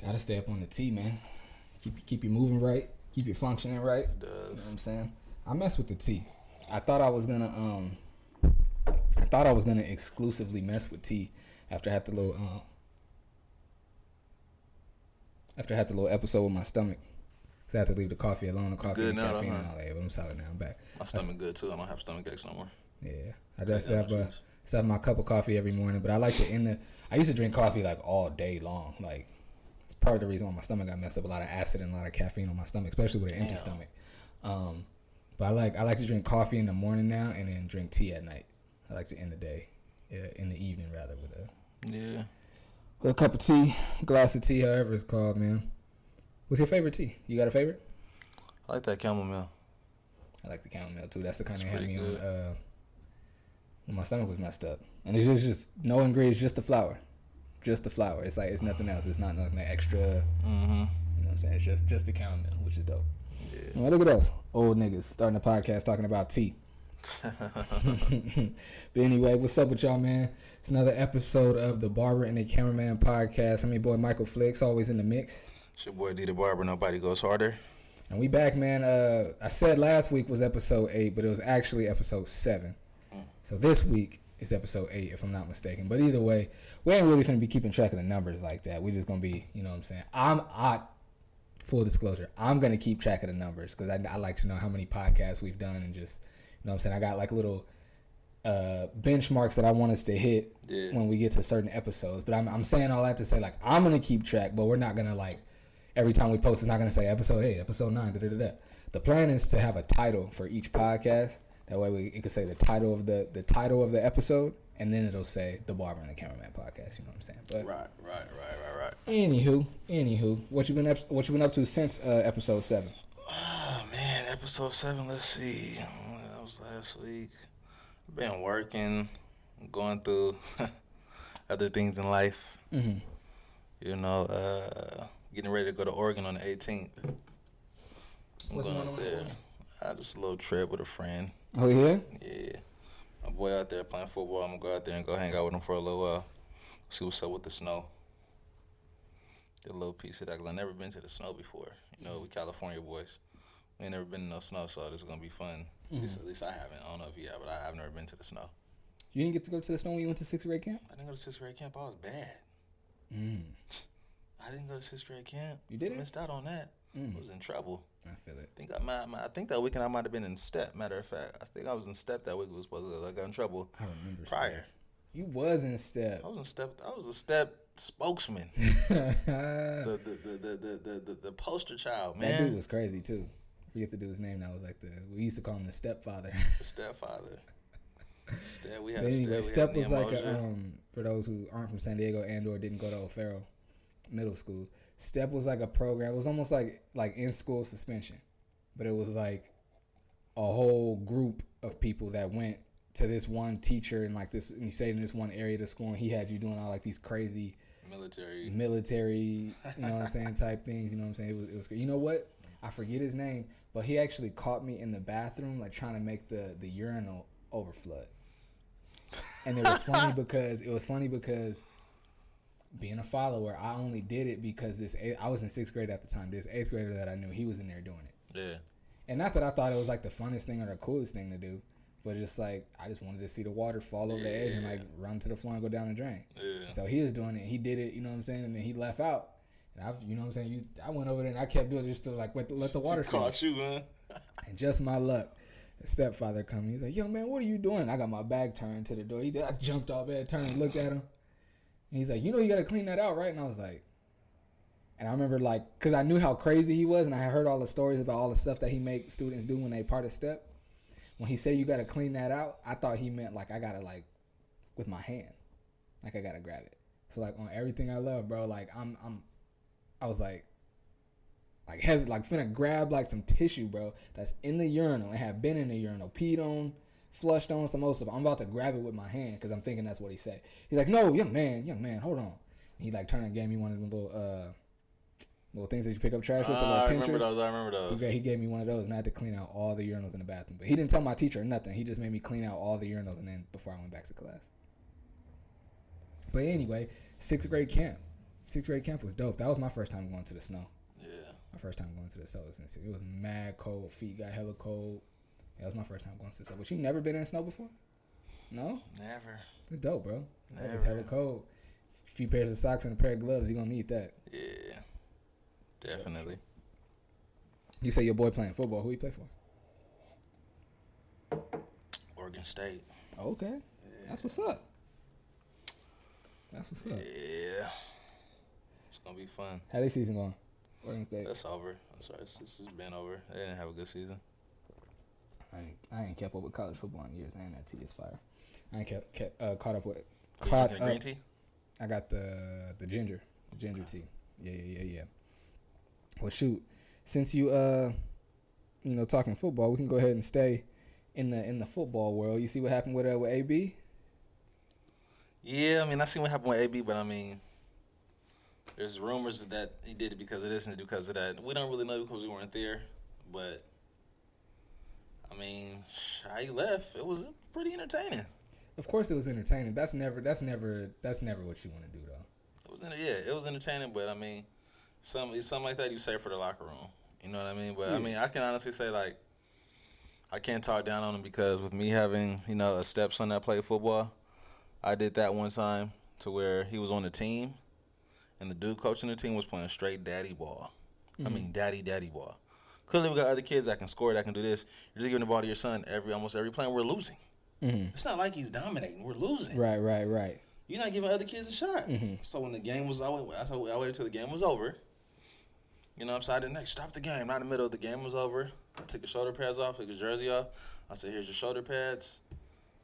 Gotta stay up on the T, man. Keep you moving right. Keep you functioning right. It does. You know what I'm saying? I mess with the T. I thought I was gonna exclusively mess with tea after I had the little episode with my stomach. Cause I had to leave the coffee alone, the coffee and the caffeine and all that. But I'm solid now. I'm back. My stomach good too. I don't have stomach aches no more. Yeah, I just have my cup of coffee every morning. But I like to I used to drink coffee like all day long. Like it's part of the reason why my stomach got messed up. A lot of acid and a lot of caffeine on my stomach, especially with an empty stomach. But I like to drink coffee in the morning now and then drink tea at night. I like to end the day, in the evening rather, with a cup of tea, glass of tea, however it's called, man. What's your favorite tea? You got a favorite? I like that chamomile. I like the chamomile too. That's the kind that had me on when my stomach was messed up. And it's just no ingredients, just the flour. Just the flour. It's like it's nothing else. It's not nothing extra. Mm-hmm. You know what I'm saying? It's just the chamomile, which is dope. Yeah. Well, look at us, old niggas, starting a podcast talking about tea. But anyway, what's up with y'all, man? It's another episode of the Barber and the Cameraman podcast. I'm your boy Michael Flicks, always in the mix. It's your boy D the Barber. Nobody goes harder. And we back, man. I said last week was episode 8, but it was actually episode 7. So this week is episode 8, if I'm not mistaken. But either way, we ain't really finna be keeping track of the numbers like that. We just gonna be, you know what I'm saying? Full disclosure, I'm gonna keep track of the numbers because I like to know how many podcasts we've done and just, you know what I'm saying? I got like little benchmarks that I want us to hit when we get to certain episodes. But I'm saying all that to say, like, I'm gonna keep track, but we're not gonna like. Every time we post, it's not going to say episode 8, episode 9, da-da-da-da. The plan is to have a title for each podcast. That way it could say the title of the episode, and then it'll say the Barber and the Cameraman podcast. You know what I'm saying? But Right. Anywho, what you been up to since episode 7? Oh man, episode 7. Let's see. That was last week. I've been working, going through other things in life. Mm-hmm. You know, getting ready to go to Oregon on the 18th. I'm going up there. Just a little trip with a friend. Oh, yeah? Yeah. My boy out there playing football. I'm going to go out there and go hang out with him for a little while. See what's up with the snow. Get a little piece of that because I've never been to the snow before. You know, we California boys. We ain't never been in no snow, so this is going to be fun. Mm-hmm. At least I haven't. I don't know if you have, but I've never been to the snow. You didn't get to go to the snow when you went to 6th grade camp? I didn't go to 6th grade camp. I was bad. I didn't go to 6th grade camp. You didn't? I missed out on that. I was in trouble. I feel it. I think that weekend I might have been in step. Matter of fact, I think I was in step that week. Was supposed to. I got in trouble. I remember prior. Step. You was in step. I was in step. I was a step spokesman. the poster child, man. That dude was crazy too. I forget the dude's name now. Was like we used to call him the stepfather. The stepfather. Step. We had but anyway, Step was like for those who aren't from San Diego and or didn't go to O'Farrell Middle School. Step was like a program. It was almost like in school suspension, but it was like a whole group of people that went to this one teacher and like this. And you stayed in this one area of the school, and he had you doing all like these crazy military, you know what I'm saying, type things. You know what I'm saying? It was. You know what? I forget his name, but he actually caught me in the bathroom like trying to make the urinal overflood. And it was funny because being a follower, I only did it because I was in 6th grade at the time. This 8th grader that I knew, he was in there doing it. Yeah. And not that I thought it was like the funnest thing or the coolest thing to do, but just like I just wanted to see the water fall over the edge and like run to the floor and go down the drain. Yeah. So he was doing it. He did it, you know what I'm saying? And then he left out. And you know what I'm saying? I went over there and I kept doing it just to like let the water fall. Caught you, man. And just my luck. The stepfather come. He's like, "Yo, man, what are you doing?" I got my back turned to the door. I jumped off bed, turned and looked at him. And he's like, "You know you got to clean that out, right?" And I was like, and I remember like, because I knew how crazy he was and I had heard all the stories about all the stuff that he make students do when they part of step. When he said you got to clean that out, I thought he meant like I got to like, with my hand. Like I got to grab it. So like on everything I love, bro, like I was like finna grab like some tissue, bro, that's in the urinal and had been in the urinal, peed on, flushed on, some other stuff. I'm about to grab it with my hand because I'm thinking that's what he said. He's like, "No, young man, hold on." And he like turned and gave me one of the little things that you pick up trash with, the little pinchers. I remember those. He gave me one of those, and I had to clean out all the urinals in the bathroom. But he didn't tell my teacher or nothing. He just made me clean out all the urinals, and then before I went back to class. But anyway, 6th grade camp. 6th grade camp was dope. That was my first time going to the snow. Yeah. My first time going to the snow was in 6th. It was mad cold. Feet got hella cold. Yeah, that was my first time going to the snow. But you never been in snow before? No? Never. It's dope, bro. Never. It was hella cold. A few pairs of socks and a pair of gloves. You're going to need that. Yeah. Definitely. You say your boy playing football. Who he play for? Oregon State. Okay. Yeah. That's what's up. Yeah. It's going to be fun. How their season going? Oregon State. That's over. That's right. It's been over. They didn't have a good season. I ain't kept up with college football in years, man. That tea is fire. I ain't caught up with. Green tea? I got the ginger tea. Yeah. Well, shoot. Since you talking football, we can go ahead and stay in the football world. You see what happened with AB? Yeah, I mean, I seen what happened with AB, but I mean, there's rumors that he did it because of this and because of that. We don't really know because we weren't there, but I mean, how he left, it was pretty entertaining. Of course, it was entertaining. That's never what you want to do, though. It was entertaining, but I mean, something like that you say for the locker room. You know what I mean? But yeah. I mean, I can honestly say like, I can't talk down on him because with me having a stepson that played football, I did that one time to where he was on the team, and the dude coaching the team was playing straight daddy ball. Mm-hmm. I mean, daddy ball. Clearly, we got other kids that can score, that can do this. You're just giving the ball to your son almost every play, and we're losing. Mm-hmm. It's not like he's dominating. We're losing. Right. You're not giving other kids a shot. Mm-hmm. So when the game was, I waited till the game was over. So I didn't stop the game. Not in the middle. The game was over. I took his shoulder pads off, took his jersey off. I said, "Here's your shoulder pads.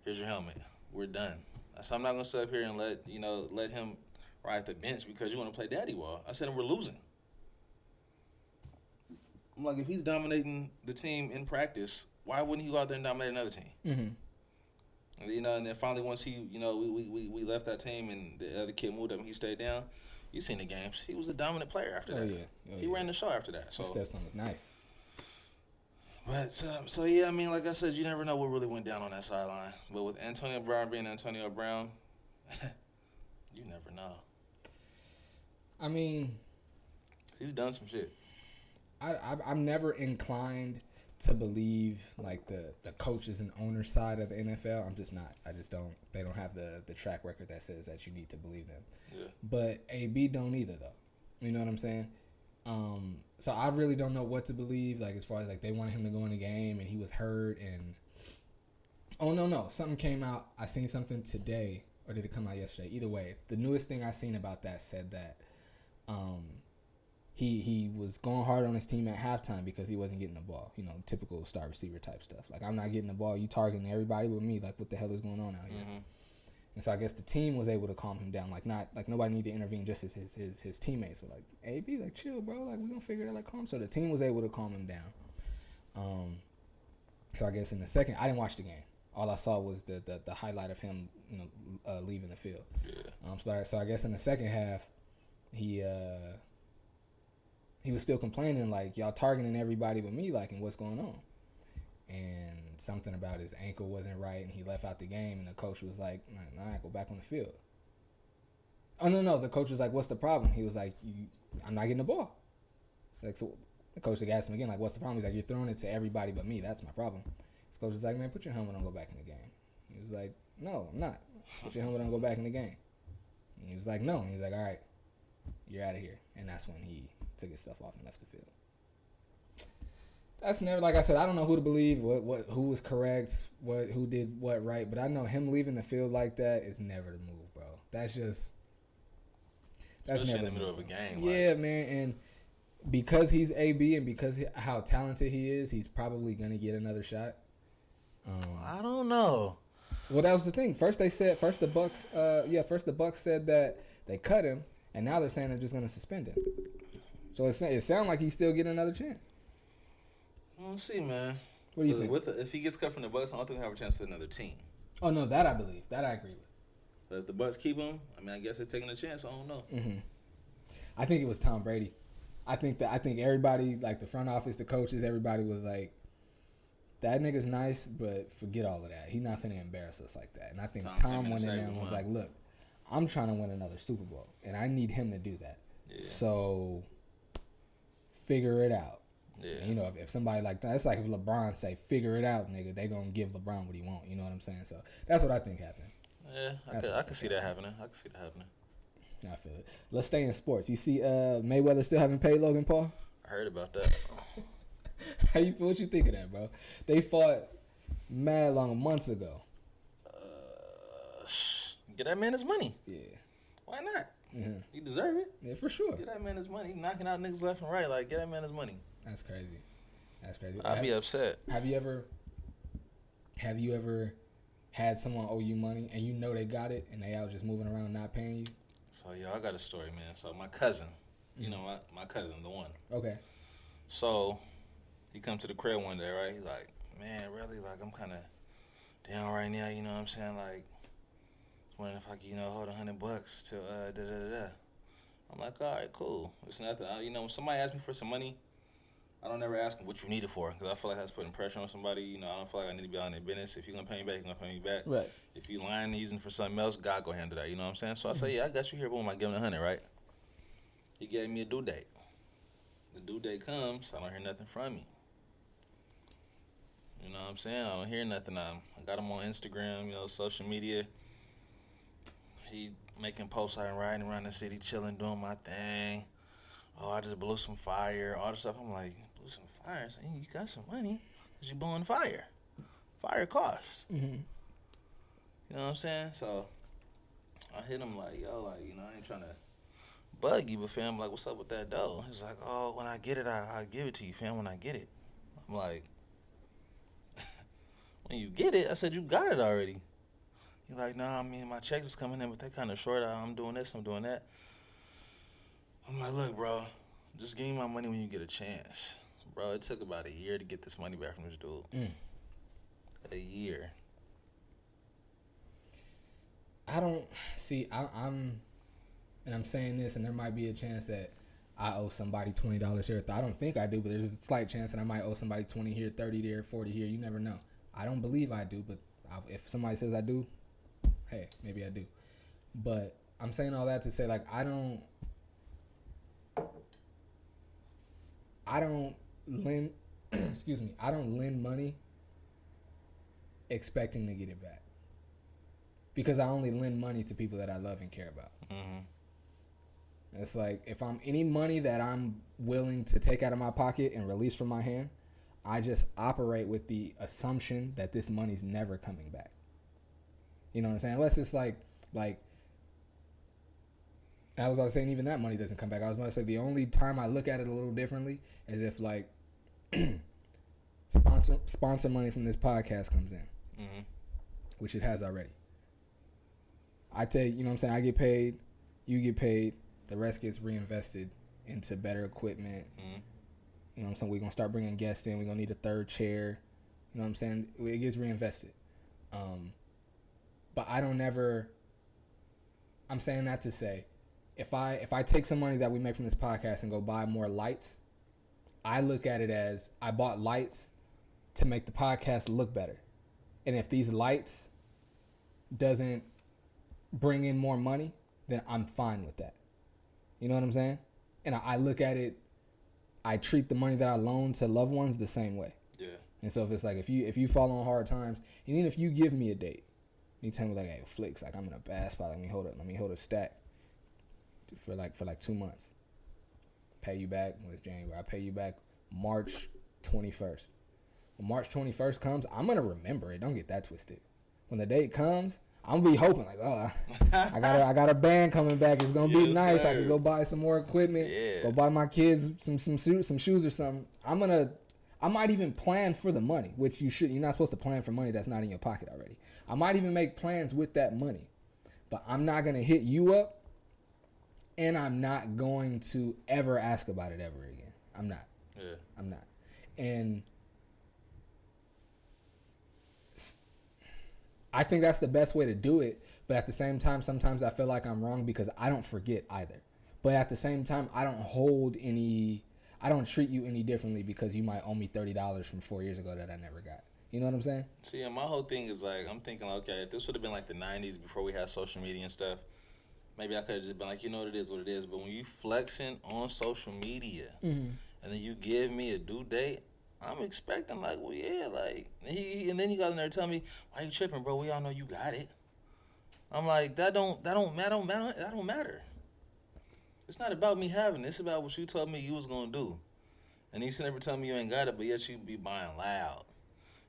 Here's your helmet. We're done." So I'm not gonna sit up here and let him ride the bench because you want to play daddy ball. I said, "And we're losing." I'm like, if he's dominating the team in practice, why wouldn't he go out there and dominate another team? Mm-hmm. And then finally once he, we left that team and the other kid moved up and he stayed down. You seen the games. He was a dominant player after that. He ran the show after that. So his stepson was nice. But, so yeah, I mean, like I said, you never know what really went down on that sideline. But with Antonio Brown being Antonio Brown, you never know. I mean, he's done some shit. I'm never inclined to believe like the coaches and owners side of the NFL. I'm just not. I just don't. They don't have the track record that says that you need to believe them. Yeah. But AB don't either though. You know what I'm saying? So I really don't know what to believe. Like as far as like they wanted him to go in the game and he was hurt and. Oh no! Something came out. I seen something today, or did it come out yesterday? Either way, the newest thing I seen about that said that. He was going hard on his team at halftime because he wasn't getting the ball. Typical star receiver type stuff. Like, I'm not getting the ball. You targeting everybody with me. Like, what the hell is going on out here? Mm-hmm. And so I guess the team was able to calm him down. Like, not like nobody needed to intervene. Just his teammates were like, AB, like, chill, bro. Like, we gonna figure it out. Like, calm. So the team was able to calm him down. So I guess in the second, I didn't watch the game. All I saw was the highlight of him, leaving the field. Yeah. So I guess in the second half, he was still complaining, like, y'all targeting everybody but me, like, and what's going on? And something about his ankle wasn't right, and he left out the game, and the coach was like, all right, go back on the field. Oh, no, the coach was like, what's the problem? He was like, I'm not getting the ball. Like, so the coach asked him again, like, what's the problem? He's like, you're throwing it to everybody but me. That's my problem. His coach was like, man, put your helmet on, go back in the game. He was like, no, I'm not. Put your helmet on, go back in the game. And he was like, no. And he was like, all right, you're out of here. And that's when he took his stuff off and left the field. That's never, like I said, I don't know who to believe, who was correct, who did what right, but I know him leaving the field like that is never the move, bro. That's especially never in the middle of a game. Yeah, like. Man, and because he's AB and because how talented he is, he's probably gonna get another shot. I don't know. Well, that was the thing. First the Bucks said that they cut him, and now they're saying they're just gonna suspend him. So it sounds like he's still getting another chance. We'll see, man. What do you think? If he gets cut from the Bucks, I don't think he'll have a chance with another team. Oh, no, that I believe. That I agree with. But if the Bucks keep him, I mean, I guess they're taking a chance. I don't know. Mm-hmm. I think it was Tom Brady. I think everybody, like the front office, the coaches, everybody was like, that nigga's nice, but forget all of that. He's not finna embarrass us like that. And I think Tom went in there and was like, look, I'm trying to win another Super Bowl, and I need him to do that. Yeah. So figure it out. Yeah. And, you know, if somebody like that, it's like if LeBron say, figure it out, nigga, they going to give LeBron what he want. You know what I'm saying? So that's what I think happened. Yeah, I can see that happening. I can see that happening. I feel it. Let's stay in sports. You see Mayweather still haven't paid Logan Paul? I heard about that. How you feel? What you think of that, bro? They fought mad long months ago. Get that man his money. Yeah. Why not? Mm-hmm. He deserve it. Yeah, for sure. Get that man his money. He knocking out niggas left and right. Like, get that man his money. That's crazy. That's crazy. I'd be upset. Have you ever had someone owe you money and you know they got it and they out just moving around not paying you? So, yo, I got a story, man. So, my cousin, you know, my cousin, the one. Okay. So, he come to the crib one day, right? He like, man, really? Like, I'm kind of down right now, you know what I'm saying? Like, wondering if I could, you know, hold $100 till da-da-da-da. I'm like, all right, cool. It's nothing. You know, when somebody asks me for some money, I don't ever ask them what you need it for, because I feel like that's putting pressure on somebody. You know, I don't feel like I need to be on their business. If you're going to pay me back, you're going to pay me back. Right. If you lying and using for something else, God go handle that. You know what I'm saying? So I say, yeah, I got you here. Boom, I give him 100, right? He gave me a due date. The due date comes, I don't hear nothing from me. You know what I'm saying? I don't hear nothing. I got him on Instagram, you know, social media. He making posts out and riding around the city, chilling, doing my thing. Oh, I just blew some fire, all this stuff. I'm like, blew some fire? So you got some money because you blowing fire. Fire costs. Mm-hmm. You know what I'm saying? So I hit him like, yo, like, you know, I ain't trying to bug you, but fam, like, what's up with that dough? He's like, oh, when I get it, I'll give it to you, fam, when I get it. I'm like, when you get it? I said, you got it already. He's like, nah, I mean, my checks is coming in, but they kind of short. I'm doing this, I'm doing that. I'm like, look, bro, just give me my money when you get a chance. Bro, it took about a year to get this money back from this dude. A year. I don't see. I'm saying this, and there might be a chance that I owe somebody $20 here. I don't think I do, but there's a slight chance that I might owe somebody 20 here, 30 there, 40 here. You never know. I don't believe I do, but if somebody says I do, hey, maybe I do. But I'm saying all that to say, like, I don't lend. Excuse me. I don't lend money expecting to get it back. Because I only lend money to people that I love and care about. Mm-hmm. It's like, if I'm any money that I'm willing to take out of my pocket and release from my hand, I just operate with the assumption that this money's never coming back. You know what I'm saying? Unless it's like I was about to say, and even that money doesn't come back. I was about to say the only time I look at it a little differently is if like sponsor money from this podcast comes in, mm-hmm. which it has already. I take, you know what I'm saying, I get paid, you get paid, the rest gets reinvested into better equipment. Mm-hmm. You know what I'm saying? We're going to start bringing guests in. We're going to need a third chair. You know what I'm saying? It gets reinvested. But I don't ever, I'm saying that to say, if I take some money that we make from this podcast and go buy more lights, I look at it as I bought lights to make the podcast look better. And if these lights doesn't bring in more money, then I'm fine with that. You know what I'm saying? And I look at it, I treat the money that I loan to loved ones the same way. Yeah. And so if it's like, if you fall on hard times, and even if you give me a date, you tell me like, hey, Flicks, like I'm in a bad spot, let me hold a stack for like 2 months. Pay you back, it's January, I pay you back March 21st. When March 21st comes, I'm going to remember it. Don't get that twisted. When the date comes, I'm going to be hoping like, oh, I got a band coming back. It's going to be nice. Sir. I can go buy some more equipment. Yeah. Go buy my kids some shoes or something. I might even plan for the money, which you should. You're not supposed to plan for money that's not in your pocket already. I might even make plans with that money. But I'm not going to hit you up, and I'm not going to ever ask about it ever again. I'm not. Yeah. I'm not. And I think that's the best way to do it. But at the same time, sometimes I feel like I'm wrong because I don't forget either. But at the same time, I don't treat you any differently because you might owe me $30 from 4 years ago that I never got. You know what I'm saying? See, my whole thing is like, I'm thinking, like, okay, if this would have been like the 90s before we had social media and stuff, maybe I could have just been like, you know what it is. But when you flexing on social media and then you give me a due date, I'm expecting like, well, yeah, like and then he got in there telling me, why you tripping, bro? We all know you got it. I'm like, that don't matter. It's not about me having it. It's about what you told me you was gonna do. And you never tell me you ain't got it, but yet you be buying loud.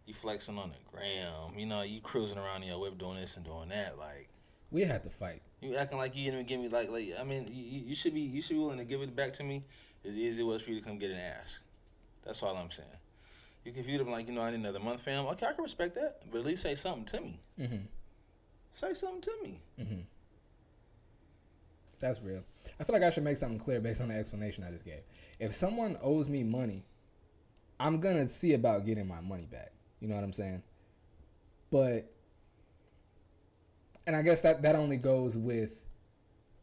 You flexing on the gram. You know, you cruising around in your whip doing this and doing that. Like, We had to fight. you acting like you didn't even give me like I mean, you should be willing to give it back to me as easy as it was for you to come get an ass. That's all I'm saying. If you'd have been like, I need another month, fam. Okay, I can respect that, but at least say something to me. Say something to me. That's real. I feel like I should make something clear based on the explanation I just gave. If someone owes me money, I'm going to see about getting my money back. You know what I'm saying? But, and I guess that only goes with,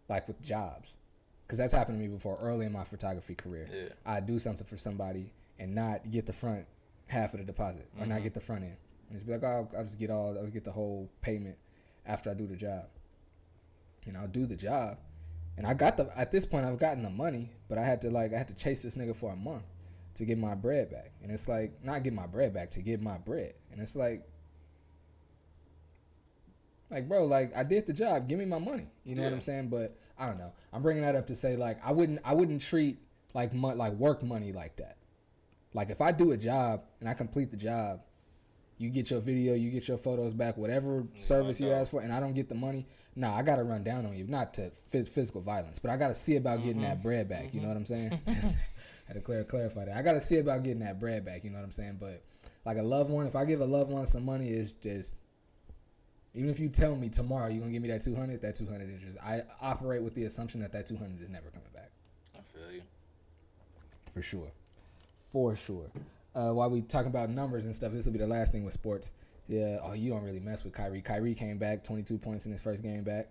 like, with jobs. Because that's happened to me before early in my photography career. Yeah. I do something for somebody and not get the front half of the deposit or not get the front end. And just be like, oh, I'll just get the whole payment after I do the job. And I'll do the job. And at this point I've gotten the money, but I had to chase this nigga for a month to get my bread back. And it's like, not get my bread back, to get my bread. And it's like, bro, like, I did the job, give me my money. You know what I'm saying? But I don't know. I'm bringing that up to say, like, I wouldn't treat like work money like that. Like, if I do a job and I complete the job, you get your video, you get your photos back, whatever service you ask for, and I don't get the money, nah, I got to run down on you. Not to physical violence, but I got to see about getting that bread back. You know what I'm saying? I had to clarify that. I got to see about getting that bread back. You know what I'm saying? But, like, a loved one, if I give a loved one some money, it's just, even if you tell me tomorrow you're going to give me that 200, that 200 is just, I operate with the assumption that 200 is never coming back. I feel you. For sure. While we talk about numbers and stuff, this will be the last thing with sports. Yeah, you don't really mess with Kyrie. Kyrie came back, 22 points in his first game back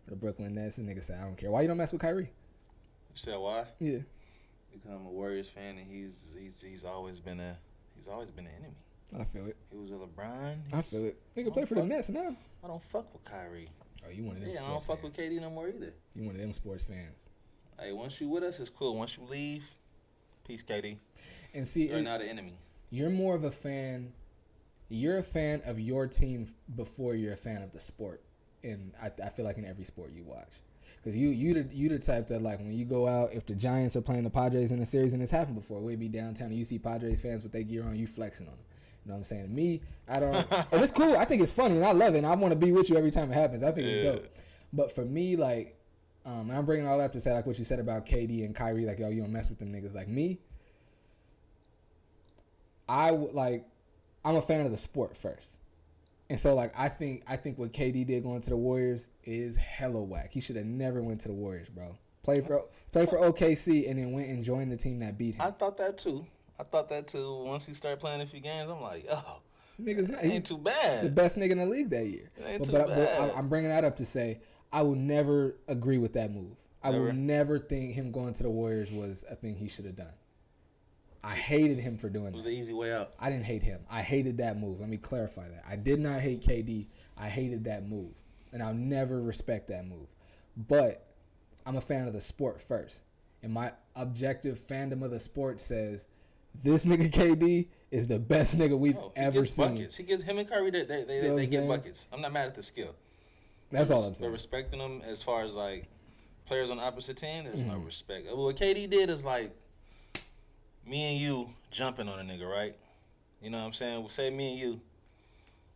for the Brooklyn Nets. And nigga said, I don't care. Why you don't mess with Kyrie? You said why? Yeah. Because I'm a Warriors fan and he's always been an enemy. I feel it. He was a LeBron. I feel it. Nigga play for the Nets now. I don't fuck with Kyrie. Oh, you one of them I don't fuck with KD no more either. You one of them sports fans. Hey, once you with us, it's cool. Once you leave, peace, KD. And see, you're not an enemy. You're more of a fan. You're a fan of your team before you're a fan of the sport. And I feel like in every sport you watch. Because you the type that, like, when you go out, if the Giants are playing the Padres in a series, and it's happened before, we'd be downtown and you see Padres fans with their gear on, you flexing on them. You know what I'm saying? Me, I don't. And it's cool. I think it's funny and I love it. And I want to be with you every time it happens. I think it's dope. But for me, like, and I'm bringing all that up to say, like, what you said about KD and Kyrie, like, yo, you don't mess with them niggas. Like, me, I'm a fan of the sport first. And so, like, I think what KD did going to the Warriors is hella whack. He should have never went to the Warriors, bro. Play for OKC and then went and joined the team that beat him. I thought that too. Once he started playing a few games, I'm like, oh, niggas, ain't too bad. The best nigga in the league that year. But I'm bringing that up to say I will never agree with that move. I will never think him going to the Warriors was a thing he should have done. I hated him for doing that. It was an easy way out. I didn't hate him. I hated that move. Let me clarify that. I did not hate KD. I hated that move. And I'll never respect that move. But I'm a fan of the sport first. And my objective fandom of the sport says this nigga KD is the best nigga we've ever seen. Buckets. He gets him and Kyrie. They get buckets. I'm not mad at the skill. That's all I'm saying. But respecting them as far as, like, players on the opposite team, there's no respect. What KD did is, like, me and you jumping on a nigga, right? You know what I'm saying? We'll say me and you,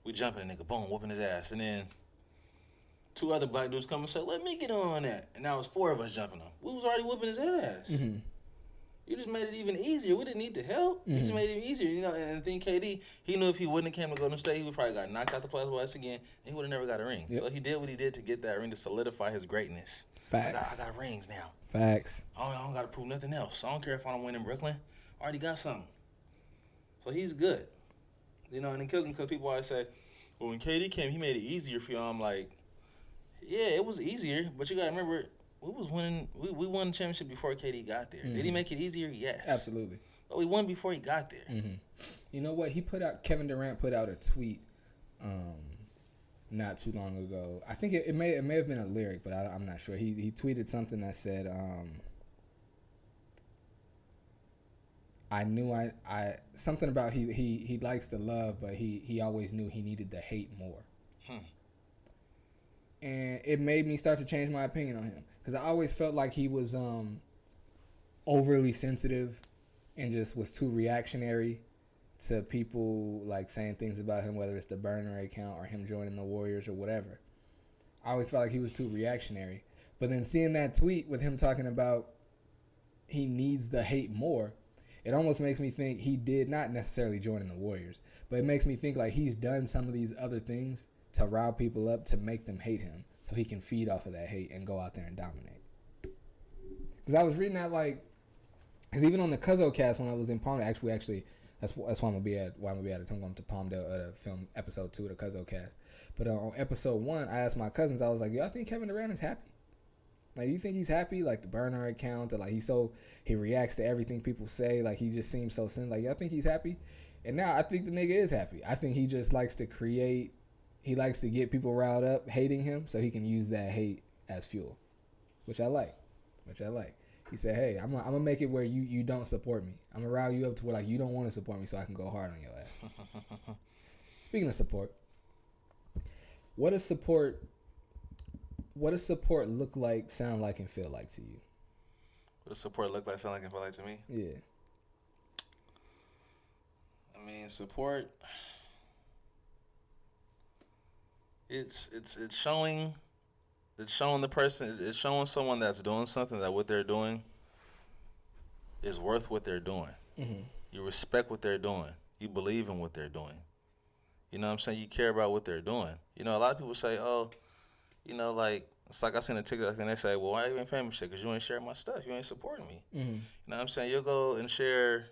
we jumping a nigga, boom, whooping his ass. And then two other black dudes come and say, let me get on that. And now it's four of us jumping him. We was already whooping his ass. Mm-hmm. You just made it even easier. We didn't need the help. You just made it even easier. You know, and I think KD, he knew if he wouldn't have came to Golden State, he would probably got knocked out the playoffs once again, and he would have never got a ring. Yep. So he did what he did to get that ring to solidify his greatness. Facts. I got rings now. Facts. I don't got to prove nothing else. I don't care if I don't win in Brooklyn. I already got something. So he's good. You know, and it kills me because people always say, well, when KD came, he made it easier for y'all. I'm like, yeah, it was easier, but you got to remember, we was winning. We won the championship before KD got there. Mm-hmm. Did he make it easier? Yes. Absolutely. But we won before he got there. Mm-hmm. You know what? Kevin Durant put out a tweet. not too long ago. I think it may have been a lyric, but I'm not sure. He tweeted something that said, I knew I something about he likes the love, but he always knew he needed the hate more. And it made me start to change my opinion on him, because I always felt like he was overly sensitive and just was too reactionary to people like saying things about him, whether it's the burner account or him joining the Warriors or whatever. I always felt like he was too reactionary. But then seeing that tweet with him talking about he needs the hate more, it almost makes me think he did not necessarily join in the Warriors, but it makes me think like he's done some of these other things to rile people up to make them hate him, so he can feed off of that hate and go out there and dominate. Because I was reading that, like, because even on the Cuzzo cast when I was in Palmdale, actually that's why I'm gonna be at it. I'm going to Palmdale to film episode 2 of the Cuzzo cast. But on episode 1, I asked my cousins, I was like, "Y'all think Kevin Durant is happy? Like, do you think he's happy? Like the burner account, or like he reacts to everything people say. Like he just seems so sin. Like y'all think he's happy?" And now I think the nigga is happy. I think he just likes to create. He likes to get people riled up, hating him, so he can use that hate as fuel, which I like. He said, "Hey, I'm gonna make it where you don't support me. I'm gonna rile you up to where like you don't want to support me, so I can go hard on your ass." Speaking of support, what does support look like, sound like, and feel like to you? What does support look like, sound like, and feel like to me? Yeah. I mean, support. It's showing the person. It's showing someone that's doing something that what they're doing is worth what they're doing. Mm-hmm. You respect what they're doing. You believe in what they're doing. You know what I'm saying? You care about what they're doing. You know, a lot of people say, "Oh, you know, like." It's like I seen a TikTok and they say, "Well, why are you in famous shit? Because you ain't sharing my stuff. You ain't supporting me." Mm-hmm. You know what I'm saying? You'll go and share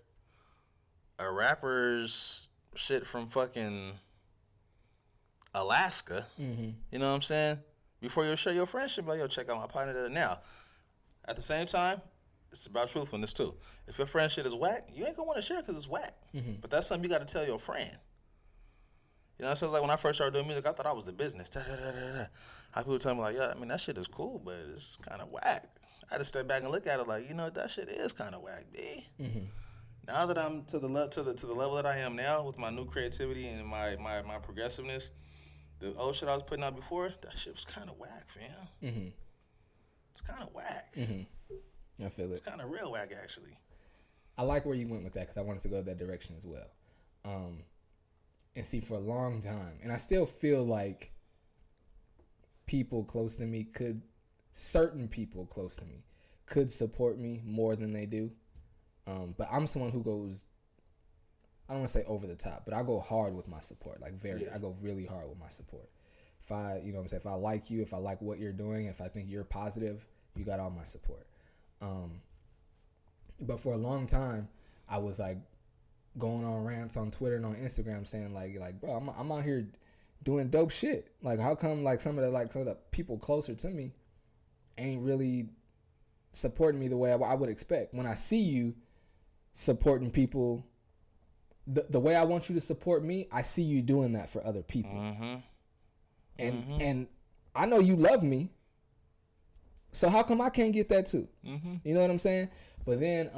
a rapper's shit from fucking Alaska. Mm-hmm. You know what I'm saying? Before you share your friendship, like, yo, check out my partner now. At the same time, it's about truthfulness too. If your friend shit is whack, you ain't gonna want to share because it's whack. Mm-hmm. But that's something you got to tell your friend. You know, so it's like when I first started doing music, I thought I was the business. How people tell me like, "Yeah, I mean that shit is cool, but it's kind of whack." I had to step back and look at it like, you know, that shit is kind of whack, B. Mm-hmm. Now that I'm to the level that I am now with my new creativity and my progressiveness, the old shit I was putting out before, that shit was kind of whack, fam. Mm-hmm. It's kind of whack. Mm-hmm. I feel it. It's kind of real whack, actually. I like where you went with that because I wanted to go that direction as well. And see, for a long time, and I still feel like certain people close to me could support me more than they do. But I'm someone who goes, I don't want to say over the top, but I go hard with my support. Like I go really hard with my support. If I, you know what I'm saying, if I like you, if I like what you're doing, if I think you're positive, you got all my support. But for a long time, I was like going on rants on Twitter and on Instagram saying like, bro, I'm out here doing dope shit. Like, how come like some of the people closer to me ain't really supporting me the way I would expect? When I see you supporting people the way I want you to support me, I see you doing that for other people. Mm-hmm. And I know you love me, so how come I can't get that too? Mm-hmm. You know what I'm saying? But then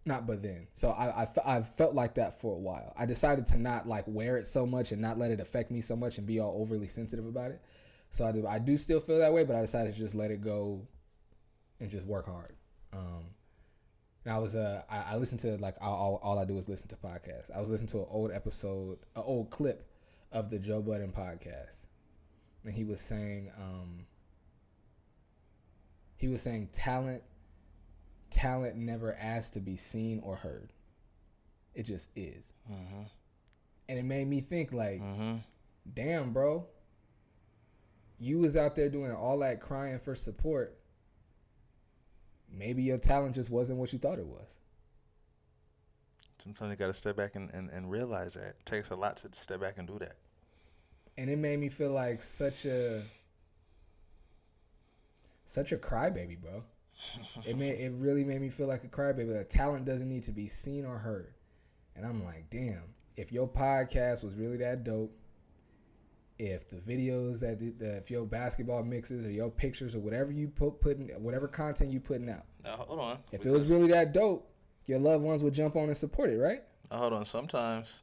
not but then. So I felt like that for a while. I decided to not like wear it so much and not let it affect me so much and be all overly sensitive about it. So I do still feel that way, but I decided to just let it go and just work hard. And I was I listened to like all I do is listen to podcasts. I was listening to an old clip of the Joe Budden podcast, and he was saying talent never asks to be seen or heard. It just is. Mm-hmm. And it made me think like, mm-hmm. damn, bro, you was out there doing all that crying for support. Maybe your talent just wasn't what you thought it was. Sometimes you got to step back and realize that. It takes a lot to step back and do that. And it made me feel like such a crybaby, bro. It really made me feel like a crybaby. Like talent doesn't need to be seen or heard. And I'm like, damn. if your podcast was really that dope, if the videos if your basketball mixes or your pictures or whatever you putting whatever content you putting out. Now hold on. If it was really that dope, your loved ones would jump on and support it, right? Now hold on. Sometimes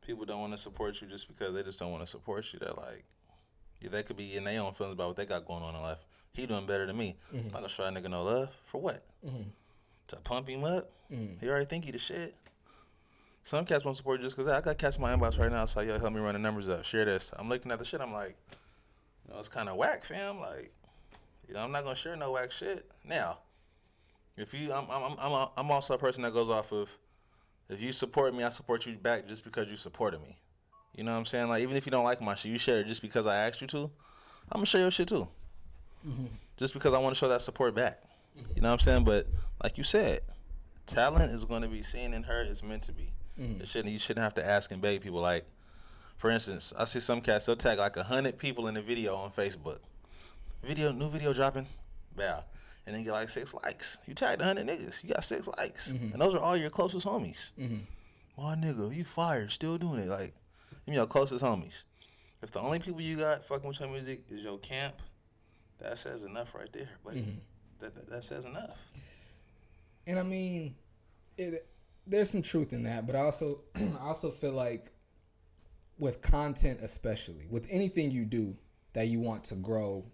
people don't want to support you just because they just don't want to support you. They're like, yeah, they could be in their own feelings about what they got going on in life. He doing better than me. I'm not gonna show that nigga no love. For what? To pump him up? He already think he the shit. Some cats won't support you just because I got cats in my inbox right now. So yo, help me run the numbers up. Share this. I'm looking at the shit. I'm like, it's kind of whack, fam. Like, I'm not gonna share no whack shit. Now, if you, I'm also a person that goes off of, if you support me, I support you back just because you supported me. You know what I'm saying? Like, even if you don't like my shit, you share it just because I asked you to. I'm gonna share your shit too. Just because I want to show that support back. You know what I'm saying? But like you said, talent is going to be seen and heard. It's meant to be. You shouldn't have to ask and beg people. Like, for instance, I see some cats, they'll tag like 100 people in a video on Facebook. New video dropping, bow. And then get like 6 likes. You tagged 100 niggas, you got 6 likes. And those are all your closest homies. My nigga, you fired, still doing it. Like, your closest homies. If the only people you got fucking with your music is your camp, that says enough right there, buddy. That says enough. And I mean, there's some truth in that, but I also feel like with content, especially with anything you do that you want to grow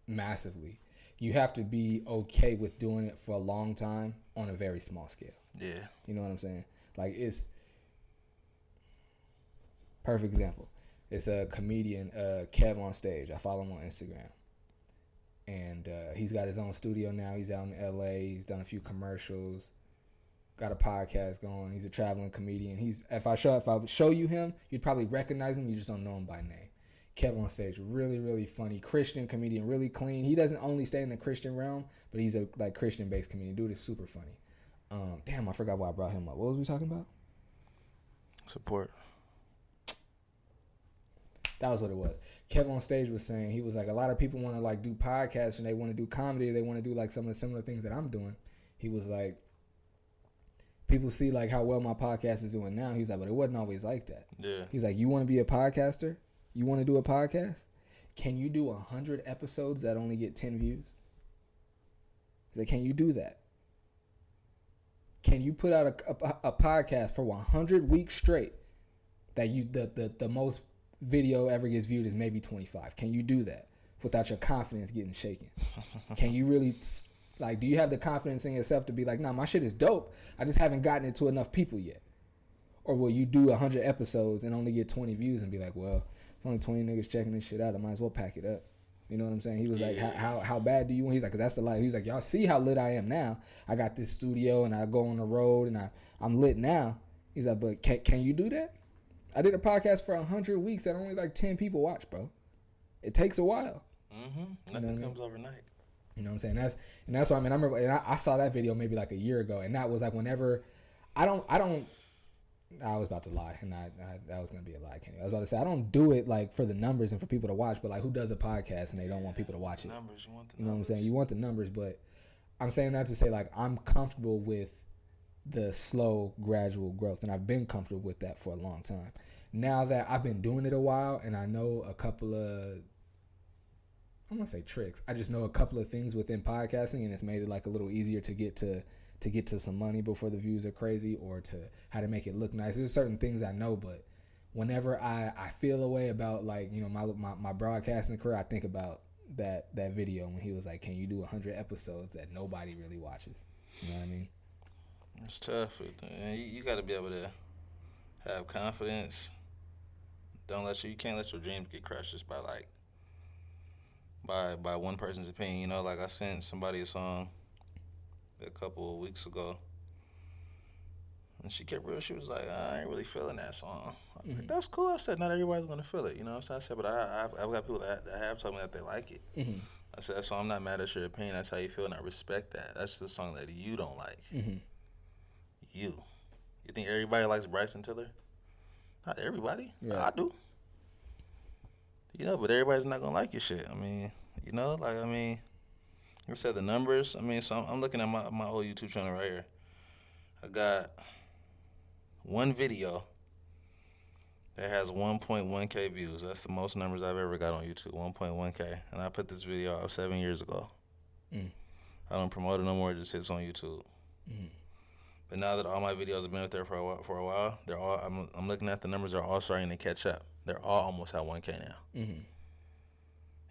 massively, you have to be okay with doing it for a long time on a very small scale. Yeah. You know what I'm saying? Like, it's perfect example. It's a comedian, Kev on Stage. I follow him on Instagram. And he's got his own studio now. He's out in LA. He's done a few commercials. Got a podcast going. He's a traveling comedian. If I show you him, you'd probably recognize him. You just don't know him by name. Kev on Stage, really, really funny Christian comedian, really clean. He doesn't only stay in the Christian realm, but he's a Christian-based comedian. Dude is super funny. Damn, I forgot why I brought him up. What was we talking about? Support. That was what it was. Kev on Stage was saying, he was like, a lot of people want to like do podcasts and they want to do comedy, or they want to do like some of the similar things that I'm doing. He was like, people see like how well my podcast is doing now. He's like, but it wasn't always like that. Yeah. He's like, you want to be a podcaster? You want to do a podcast? Can you do 100 episodes that only get 10 views? He's like, can you do that? Can you put out a podcast for 100 weeks straight that the most video ever gets viewed is maybe 25? Can you do that without your confidence getting shaken? Can you really, like, do you have the confidence in yourself to be like, nah, my shit is dope, I just haven't gotten it to enough people yet? Or will you do 100 episodes and only get 20 views and be like, well, it's only 20 niggas checking this shit out, I might as well pack it up? You know what I'm saying? He was like, how bad do you want? He's like, 'cause that's the life. He's like, y'all see how lit I am now. I got this studio and I go on the road and I'm lit now. He's like, but can you do that? I did a podcast for 100 weeks that only like 10 people watch, bro. It takes a while. Nothing comes overnight. You know what I'm saying? That's what I mean. I remember, and I saw that video maybe like a year ago, and that was like whenever I was about to lie, and that was gonna be a lie, Kenny. I was about to say I don't do it like for the numbers and for people to watch, but like who does a podcast and they don't want people to watch it? Numbers, you want the numbers. You know what I'm saying? You want the numbers, but I'm saying that to say like I'm comfortable with the slow, gradual growth, and I've been comfortable with that for a long time. Now that I've been doing it a while, and I know a couple of, I'm gonna say tricks. I just know a couple of things within podcasting, and it's made it like a little easier to get to some money before the views are crazy, or to how to make it look nice. There's certain things I know, but whenever I feel a way about like, you know, my broadcasting career, I think about that video when he was like, can you do 100 episodes that nobody really watches? You know what I mean? It's tough. You got to be able to have confidence. You can't let your dreams get crushed just by one person's opinion. You know, like I sent somebody a song a couple of weeks ago, and she kept real. She was like, I ain't really feeling that song. I was like, that's cool. I said, not everybody's gonna feel it. You know what I'm saying? I said, but I've got people that have told me that they like it. I said, so I'm not mad at your opinion. That's how you feel, and I respect that. That's the song that you don't like. You think everybody likes Bryson Tiller? Not everybody. Yeah. I do. You know, but everybody's not gonna like your shit. I mean, you know, like like I said, the numbers. I mean, so I'm looking at my old YouTube channel right here. I got one video that has 1.1K views. That's the most numbers I've ever got on YouTube, 1.1K. And I put this video out 7 years ago. I don't promote it no more. It just hits on YouTube. But now that all my videos have been up there for a while, they're all. I'm looking at the numbers. They're all starting to catch up. They're all almost at 1K now.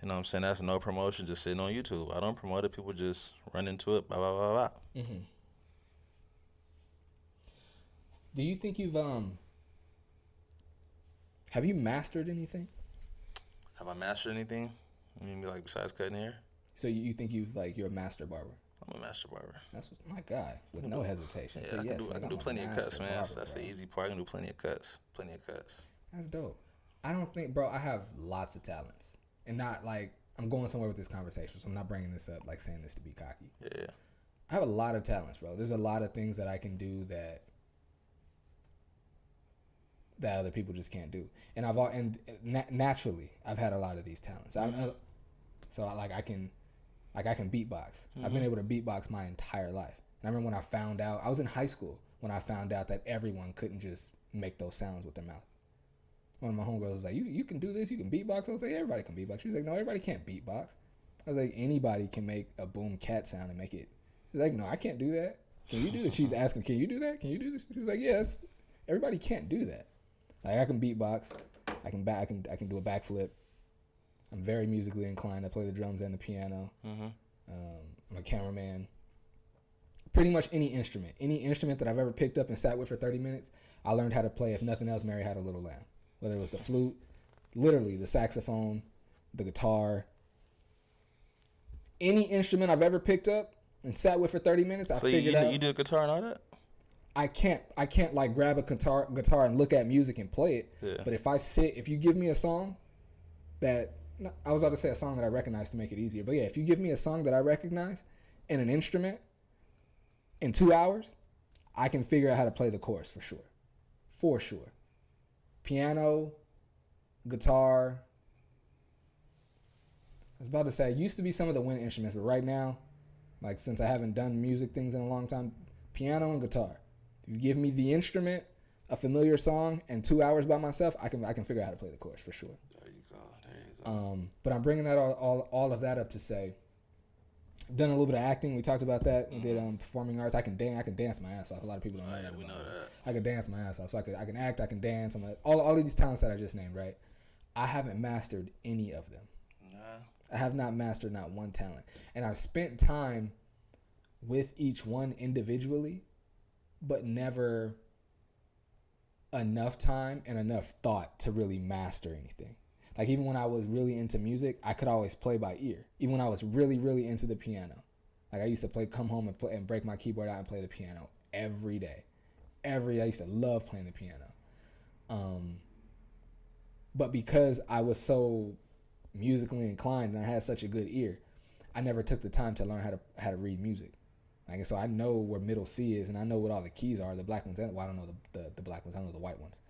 You know what I'm saying? That's no promotion, just sitting on YouTube. I don't promote it. People just run into it. Blah blah blah blah. Do you think you've have you mastered anything? Have I mastered anything? You mean like besides cutting hair? So you think you're a master barber? I'm a master barber. That's my guy with no hesitation. Yeah, so I can do plenty of cuts, man. That's the easy part. I can do plenty of cuts. That's dope. I don't think, bro, I have lots of talents. And not like, I'm going somewhere with this conversation, so I'm not bringing this up like saying this to be cocky. Yeah. I have a lot of talents, bro. There's a lot of things that I can do that other people just can't do. And naturally, I've had a lot of these talents. I can beatbox. I've been able to beatbox my entire life. And I remember when I found out, I was in high school when I found out that everyone couldn't just make those sounds with their mouth. One of my homegirls was like, you can do this, you can beatbox? I was like, yeah, everybody can beatbox. She was like, no, everybody can't beatbox. I was like, anybody can make a boom cat sound and make it. She's like, no, I can't do that. Can you do this? She's asking, can you do that? Can you do this? She was like, yeah, everybody can't do that. Like, I can beatbox. I can do a backflip. I'm very musically inclined. I play the drums and the piano. I'm a cameraman. Pretty much any instrument that I've ever picked up and sat with for 30 minutes, I learned how to play. If nothing else, Mary Had a Little Lamb. Whether it was the flute, literally the saxophone, the guitar, any instrument I've ever picked up and sat with for 30 minutes, I figured out. You did guitar and all that? I can't like grab a guitar and look at music and play it. Yeah. But if you give me a song that, I was about to say a song that I recognize to make it easier. But yeah, if you give me a song that I recognize and an instrument in 2 hours, I can figure out how to play the chorus for sure. For sure. Piano, guitar. I was about to say, it used to be some of the wind instruments, but right now, like since I haven't done music things in a long time, piano and guitar. If you give me the instrument, a familiar song, and 2 hours by myself, I can figure out how to play the chorus for sure. There you go. But I'm bringing that all of that up to say, I've done a little bit of acting. We talked about that. We did performing arts. I can dance my ass off. A lot of people don't know that. We know that. I can dance my ass off. So I can act. I can dance. I'm like, all of these talents that I just named, right? I haven't mastered any of them. Nah. I have not mastered not one talent, and I've spent time with each one individually, but never enough time and enough thought to really master anything. Like, even when I was really into music, I could always play by ear. Even when I was really, really into the piano. Like, I used to come home and play and break my keyboard out and play the piano every day. I used to love playing the piano. But because I was so musically inclined and I had such a good ear, I never took the time to learn how to read music. Like, so I know where middle C is, and I know what all the keys are, the black ones. Well, I don't know the black ones. I know the white ones.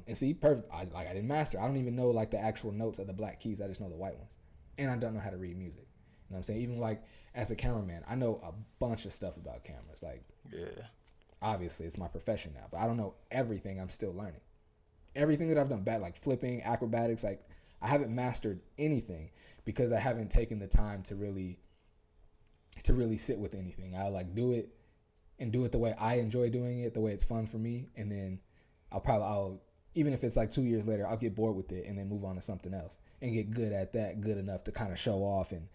And see, perfect. I didn't master. I don't even know like the actual notes of the black keys. I just know the white ones, and I don't know how to read music. You know what I'm saying? Even like as a cameraman, I know a bunch of stuff about cameras. Like, yeah, obviously it's my profession now, but I don't know everything. I'm still learning. Everything that I've done bad, like flipping, acrobatics, like I haven't mastered anything because I haven't taken the time to really sit with anything. I'll like do it the way I enjoy doing it, the way it's fun for me, and then I'll even if it's like 2 years later, I'll get bored with it and then move on to something else and get good at that, good enough to kind of show off and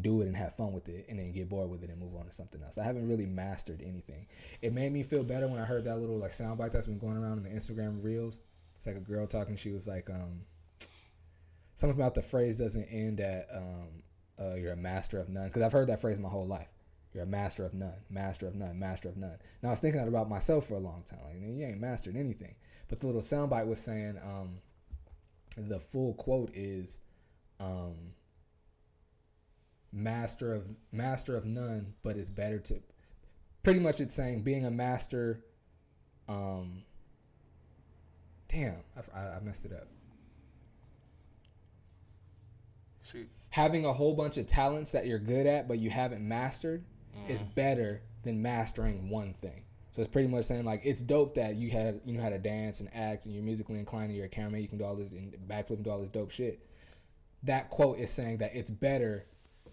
do it and have fun with it, and then get bored with it and move on to something else. I haven't really mastered anything. It made me feel better when I heard that little like soundbite that's been going around in the Instagram reels. It's like a girl talking. She was like, something about the phrase doesn't end at you're a master of none, because I've heard that phrase my whole life. You're a master of none, master of none, master of none. Now I was thinking that about myself for a long time. Like, you ain't mastered anything. But the little soundbite was saying, the full quote is, master of none, but it's better to. Pretty much, it's saying being a master. Damn, I messed it up. See, having a whole bunch of talents that you're good at but you haven't mastered is better than mastering one thing. So it's pretty much saying like it's dope that you know how to dance and act and you're musically inclined and you're a cameraman, you can do all this and backflip and do all this dope shit. That quote is saying that it's better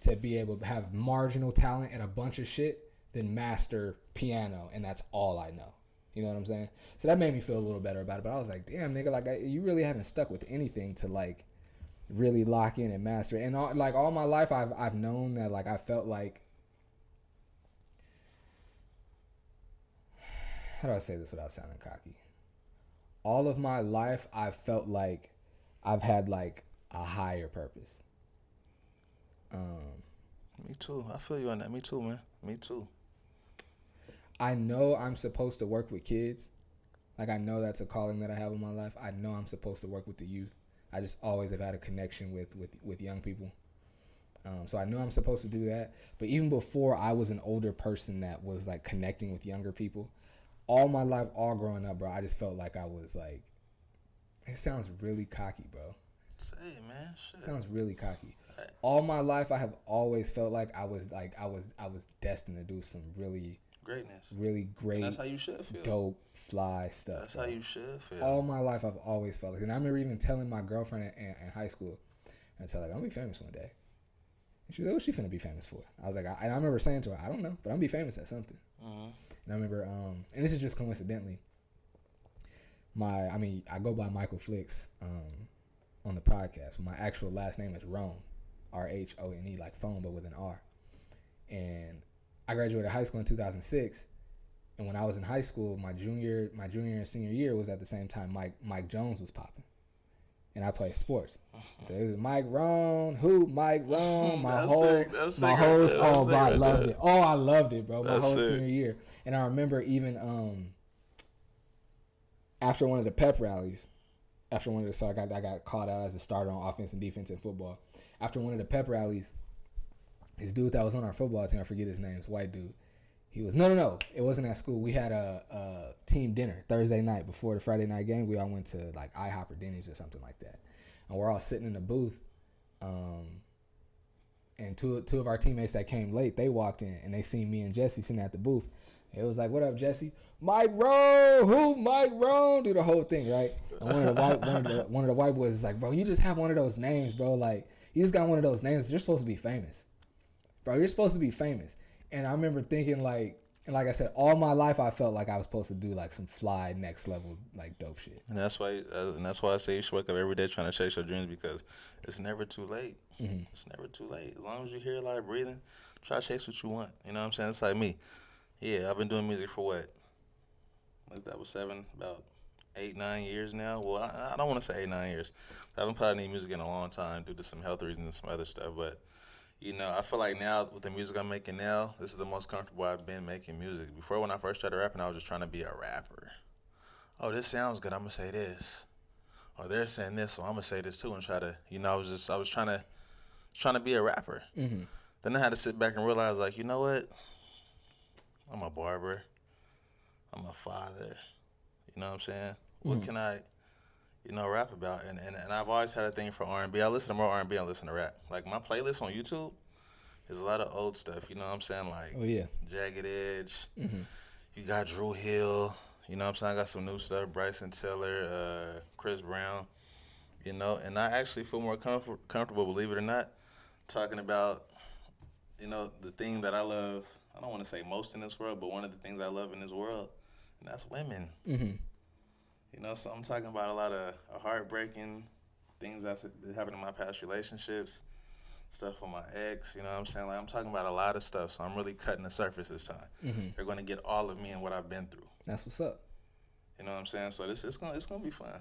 to be able to have marginal talent at a bunch of shit than master piano and that's all I know. You know what I'm saying? So that made me feel a little better about it. But I was like, damn, nigga, like you really haven't stuck with anything to like really lock in and master it. And all my life, I've known that like I felt like, how do I say this without sounding cocky? All of my life, I've felt like I've had like a higher purpose. Me too. I feel you on that. Me too, man. Me too. I know I'm supposed to work with kids. Like, I know that's a calling that I have in my life. I know I'm supposed to work with the youth. I just always have had a connection with young people. So I know I'm supposed to do that. But even before I was an older person that was, like, connecting with younger people, all my life, all growing up, bro, I just felt like I was, like, it sounds really cocky, bro. Say it, man. Shit. It sounds really cocky. All my life, I have always felt like I was destined to do some really greatness, really great. And that's how you should feel. Dope, fly stuff. That's bro. How you should feel. All my life, I've always felt like, and I remember even telling my girlfriend in high school, and tell her, like, I'm gonna be famous one day. And she was like, "What's she finna be famous for?" I was like, I remember saying to her, "I don't know, but I'm gonna be famous at something." Mm-hmm. And I remember, and this is just coincidentally, I go by Michael Flicks on the podcast. My actual last name is Rhone, Rhone, like phone, but with an R. And I graduated high school in 2006, and when I was in high school, my junior and senior year was at the same time Mike Jones was popping, and I played sports. So it was Mike Rhone, Mike Rhone, I loved it. Oh, I loved it, bro. My whole senior year, and I remember even after one of the pep rallies, I got called out as a starter on offense and defense in football. After one of the pep rallies, this dude that was on our football team, I forget his name, it's a white dude. He was, no, it wasn't at school. We had a team dinner Thursday night before the Friday night game. We all went to like IHOP or Denny's or something like that. And we're all sitting in the booth. And two of our teammates that came late, they walked in and they seen me and Jesse sitting at the booth. It was like, "What up, Jesse?" Mike Rhone, Mike Rhone, do the whole thing, right? And one of the white boys is like, "Bro, you just have one of those names, bro. Like, you just got one of those names. You're supposed to be famous, bro. You're supposed to be famous." And I remember thinking, like, and like I said, all my life I felt like I was supposed to do like some fly next level like dope shit. And that's why I say you should wake up every day trying to chase your dreams, because it's never too late. Mm-hmm. It's never too late. As long as you're here, like breathing, try to chase what you want. You know what I'm saying? It's like me. Yeah, I've been doing music for what? Like that was about 8-9 years now. Well, I don't want to say 8-9 years. I haven't put out any music in a long time due to some health reasons and some other stuff. But, you know, I feel like now with the music I'm making now, this is the most comfortable I've been making music. Before, when I first started rapping, I was just trying to be a rapper. Oh, this sounds good, I'm going to say this. Or they're saying this, so I'm going to say this too, and try to, you know, I was trying to be a rapper. Mm-hmm. Then I had to sit back and realize, like, you know what? I'm a barber. I'm a father. You know what I'm saying? Mm-hmm. What can I, rap about? And I've always had a thing for R&B. I listen to more R&B than I listen to rap. Like, my playlist on YouTube is a lot of old stuff. You know what I'm saying? Like, Jagged Edge. Mm-hmm. You got Drew Hill. You know what I'm saying? I got some new stuff. Bryson Tiller, Chris Brown. You know, and I actually feel more comfortable, believe it or not, talking about, the thing that I love. I don't want to say most in this world, but one of the things I love in this world, and that's women. Mm-hmm. So I'm talking about a lot of heartbreaking things that's happened in my past relationships, stuff with my ex, you know what I'm saying? Like, I'm talking about a lot of stuff, so I'm really cutting the surface this time. Mm-hmm. They're going to get all of me and what I've been through. That's what's up. You know what I'm saying? So it's gonna be fun.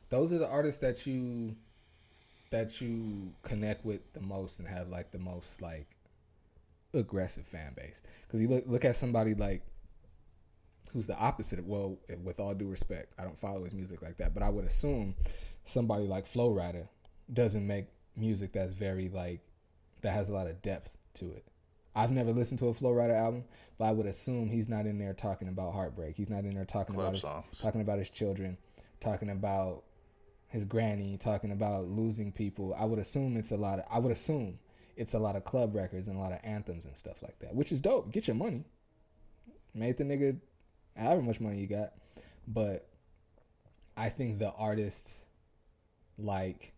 Those are the artists that you connect with the most and have like the most like aggressive fan base. Because you look at somebody like who's the opposite of, well, with all due respect, I don't follow his music like that, but I would assume somebody like Flowrider doesn't make music that's very like, that has a lot of depth to it. I've never listened to a Flowrider album, but I would assume he's not in there talking about heartbreak. He's not in there talking about his children, talking about his granny, talking about losing people. I would assume it's a lot of club records and a lot of anthems and stuff like that, which is dope. Get your money. Made the nigga however much money you got. But I think the artists like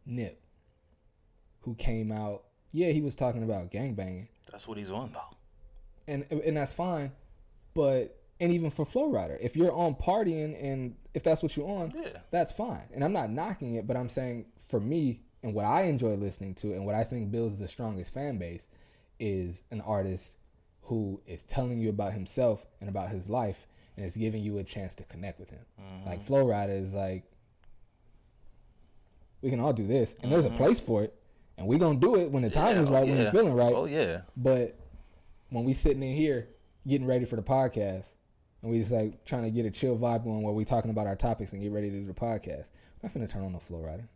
Nip, who came out, yeah, he was talking about gangbanging. That's what he's on, though. And that's fine. But, and even for Flowrider, if you're on partying and if that's what you're on, that's fine. And I'm not knocking it, but I'm saying for me and what I enjoy listening to and what I think builds the strongest fan base is an artist who is telling you about himself and about his life and is giving you a chance to connect with him. Like Flowrider is like, we can all do this, and there's a place for it, and we gonna do it when the time is right, when you're feeling right. Oh yeah. But when we sitting in here getting ready for the podcast, and we just like trying to get a chill vibe going where we talking about our topics and get ready to do the podcast, I'm not finna turn on no Flowrider.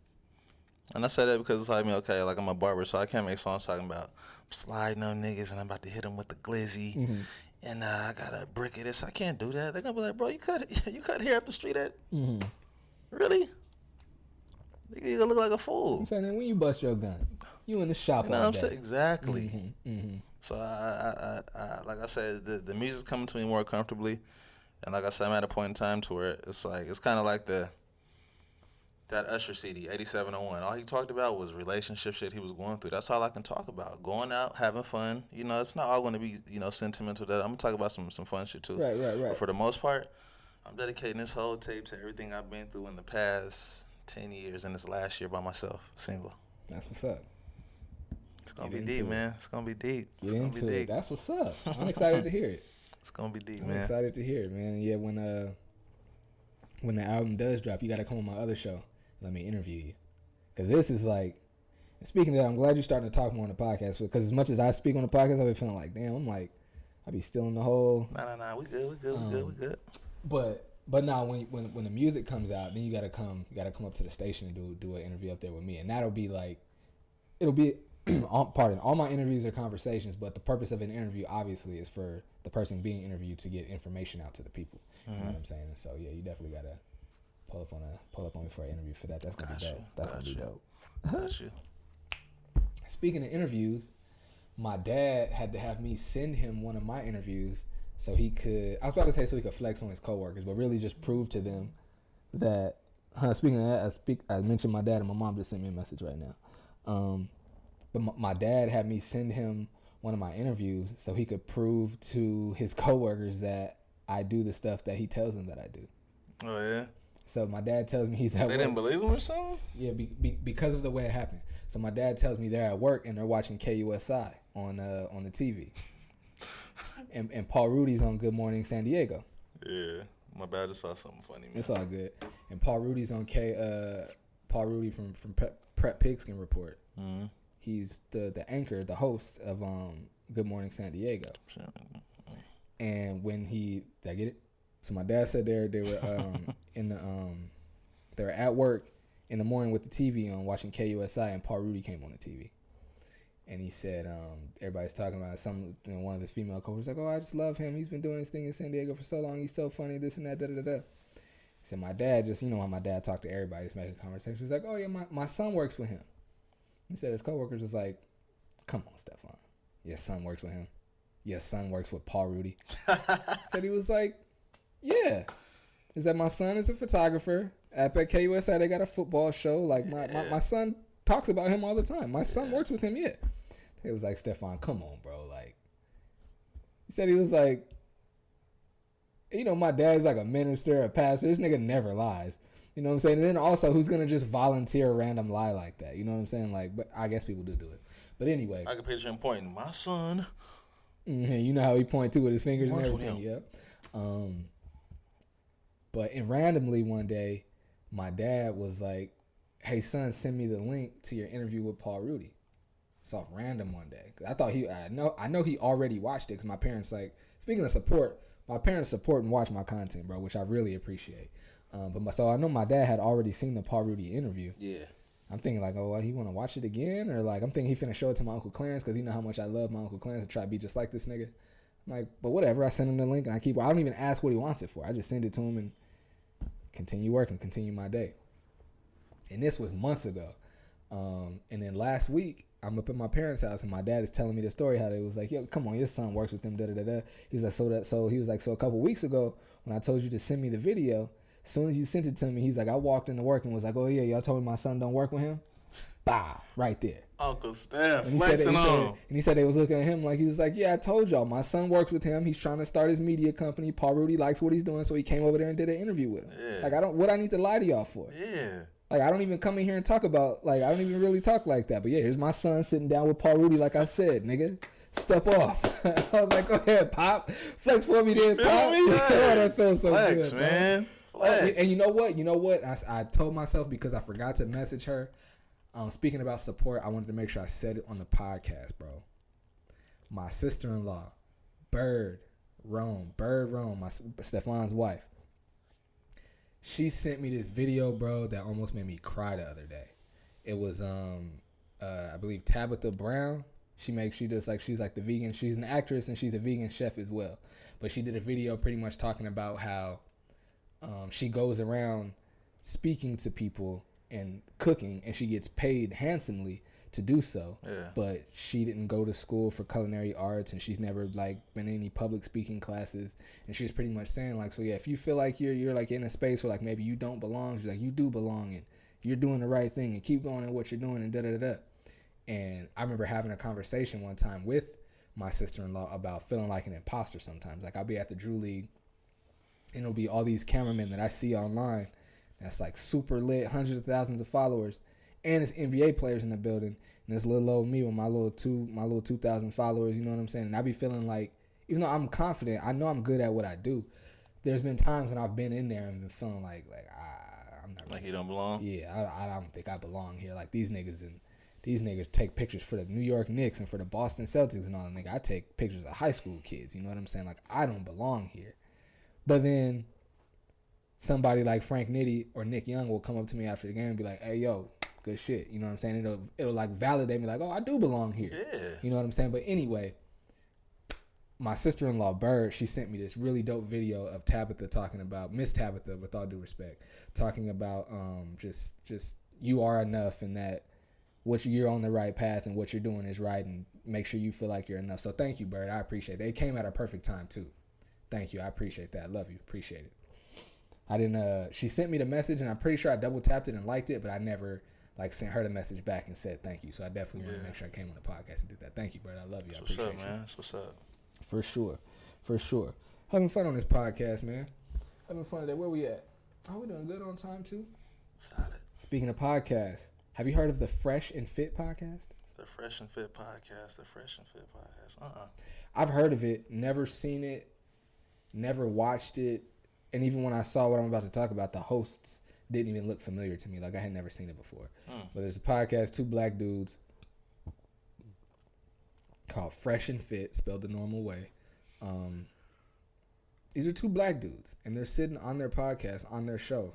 And I say that because it's like me, okay, like I'm a barber, so I can't make songs talking about I'm sliding on niggas and I'm about to hit them with the glizzy, and I got a brick of this. I can't do that. They're gonna be like, bro, you cut hair up the street at really? You gonna look like a fool. I'm saying when you bust your gun, you in the shop all day. I'm saying? Exactly. So I like I said, the music's coming to me more comfortably, and like I said, I'm at a point in time to where it's like it's kind of like that Usher CD, 8701. All he talked about was relationship shit he was going through. That's all I can talk about. Going out, having fun. You know, it's not all going to be, sentimental. That I'm going to talk about some fun shit too. Right. But for the most part, I'm dedicating this whole tape to everything I've been through in the past 10 years and this last year by myself, single. That's what's up. It's going to be deep, man. It's going to be deep. Get into it. That's what's up. I'm excited to hear it. It's going to be deep, man. I'm excited to hear it, man. And yeah, when the album does drop, you got to come on my other show. Let me interview you. Because this is like, and speaking of that, I'm glad you're starting to talk more on the podcast. Because as much as I speak on the podcast, I've been feeling like, damn, I be still in the whole. Nah. We good. But now when the music comes out, then you gotta come up to the station and do an interview up there with me. And that'll be like, it'll be, all my interviews are conversations, but the purpose of an interview obviously is for the person being interviewed to get information out to the people. You know what I'm saying? And so yeah, you definitely gotta pull up on me for an interview for that. That's gonna be dope. That's gonna be dope. Got you. Speaking of interviews, my dad had to have me send him one of my interviews so he could. I was about to say so he could flex on his coworkers, but really just prove to them that. Speaking of that, I mentioned my dad and my mom just sent me a message right now. But my dad had me send him one of my interviews so he could prove to his coworkers that I do the stuff that he tells them that I do. Oh yeah. So my dad tells me he's at work. They didn't believe him or something? Yeah, because of the way it happened. So my dad tells me they're at work and they're watching KUSI on the TV. and Paul Rudy's on Good Morning San Diego. Yeah, my bad. Just saw something funny, man. It's all good. And Paul Rudy's on Paul Rudy from Prep Pigskin Report. Mm-hmm. He's the anchor, the host of Good Morning San Diego. And when did I get it? So my dad said they were they were at work in the morning with the TV on watching KUSI, and Paul Rudy came on the TV, and he said everybody's talking about one of his female coworkers like, oh, I just love him. He's been doing his thing in San Diego for so long. He's so funny. This and that. Da da da. He said my dad just how my dad talked to everybody, just making conversation. He's like, oh yeah, my son works with him. He said his coworkers was like, come on, Stefan. Your son works with him. Your son works with Paul Rudy. Said he was like. Yeah. Is that my son is a photographer. At KUSI, they got a football show. Like, my son talks about him all the time. My son works with him, yeah. He was like, Stefan, come on, bro. Like, he said he was like, my dad's like a minister, a pastor. This nigga never lies. You know what I'm saying? And then also, who's going to just volunteer a random lie like that? You know what I'm saying? Like, but I guess people do it. But anyway. I can picture him pointing, my son. Mm-hmm, you know how he point to with his fingers and everything. Yep. But randomly one day, my dad was like, hey, son, send me the link to your interview with Paul Rudy. It's off random one day. Cause I know he already watched it because my parents, like, speaking of support, my parents support and watch my content, bro, which I really appreciate. So I know my dad had already seen the Paul Rudy interview. Yeah. I'm thinking like, oh, he want to watch it again? Or like, I'm thinking he finna show it to my Uncle Clarence because you know how much I love my Uncle Clarence and try to be just like this nigga. I'm like, but whatever. I send him the link and I don't even ask what he wants it for. I just send it to him and continue working, continue my day. And this was months ago. And then last week, I'm up at my parents' house, and my dad is telling me the story how they was like, yo, come on, your son works with them, da da da da. He's like, so he was like, so a couple weeks ago when I told you to send me the video, as soon as you sent it to me, he's like, I walked into work and was like, oh yeah, y'all told me my son don't work with him. Bow, right there. Uncle Steph, and he said they was looking at him like, he was like, yeah, I told y'all, my son works with him. He's trying to start his media company. Paul Rudy likes what he's doing, so he came over there and did an interview with him. Yeah. Like, what I need to lie to y'all for? Yeah. Like, I don't even come in here and talk about, like, I don't even really talk like that. But yeah, here's my son sitting down with Paul Rudy, like I said, nigga. Step off. I was like, go ahead, Pop. Flex for me then, Pop. Yeah. That feels so Flex, good, man. Flex. And you know what? I told myself, because I forgot to message her, speaking about support, I wanted to make sure I said it on the podcast, bro. My sister-in-law, Bird Rome, my Stefan's wife. She sent me this video, bro, that almost made me cry the other day. It was, I believe Tabitha Brown. She's like the vegan. She's an actress and she's a vegan chef as well. But she did a video pretty much talking about how she goes around speaking to people and cooking, and she gets paid handsomely to do so. Yeah. But she didn't go to school for culinary arts, and she's never like been in any public speaking classes. And she's pretty much saying like, so yeah, if you feel like you're like in a space where like maybe you don't belong, she's like, you do belong, and you're doing the right thing, and keep going in what you're doing, and da da da. And I remember having a conversation one time with my sister-in-law about feeling like an imposter sometimes. Like, I'll be at the Drew League, and it'll be all these cameramen that I see online that's like super lit, hundreds of thousands of followers, and it's NBA players in the building, and it's little old me with my little 2,000 followers, you know what I'm saying? And I be feeling like, even though I'm confident, I know I'm good at what I do, there's been times when I've been in there and been feeling like I'm not like you don't belong? Yeah, I don't think I belong here. Like, these niggas take pictures for the New York Knicks and for the Boston Celtics and all that. Nigga, I take pictures of high school kids, you know what I'm saying? Like, I don't belong here. But then somebody like Frank Nitti or Nick Young will come up to me after the game and be like, hey, yo, good shit. You know what I'm saying? It'll like validate me like, oh, I do belong here. Yeah. You know what I'm saying? But anyway, my sister-in-law, Bird, she sent me this really dope video of Tabitha talking about, Miss Tabitha, with all due respect, talking about just you are enough, and that you're on the right path and what you're doing is right, and make sure you feel like you're enough. So thank you, Bird. I appreciate it. It came at a perfect time too. Thank you. I appreciate that. Love you. Appreciate it. I didn't, she sent me the message, and I'm pretty sure I double tapped it and liked it, but I never like sent her the message back and said thank you. So I definitely want to make sure I came on the podcast and did that. Thank you, Bird. I love you. I appreciate you. What's up, man? That's what's up. For sure. Having fun on this podcast, man. Having fun today. Where we at? Oh, we doing good on time too? Solid. Speaking of podcasts, have you heard of the Fresh and Fit podcast? The Fresh and Fit podcast. I've heard of it, never seen it, never watched it, and even when I saw what I'm about to talk about, the hosts didn't even look familiar to me. Like, I had never seen it before. But there's a podcast, two black dudes, called Fresh and Fit, spelled the normal way. These are two black dudes, and they're sitting on their podcast, on their show,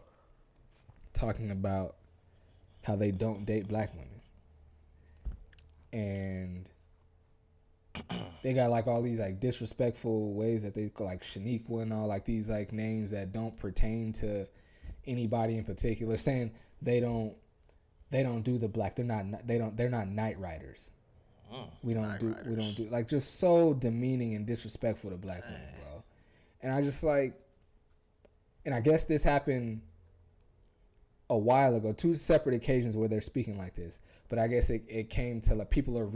talking about how they don't date black women. And they got like all these like disrespectful ways that they like Shaniqua and all, like these like names that don't pertain to anybody in particular, saying they don't do the black, they're not night riders. We don't do like, just so demeaning and disrespectful to black women, bro. And I just like, and I guess this happened a while ago, two separate occasions where they're speaking like this. But I guess it came to like, people are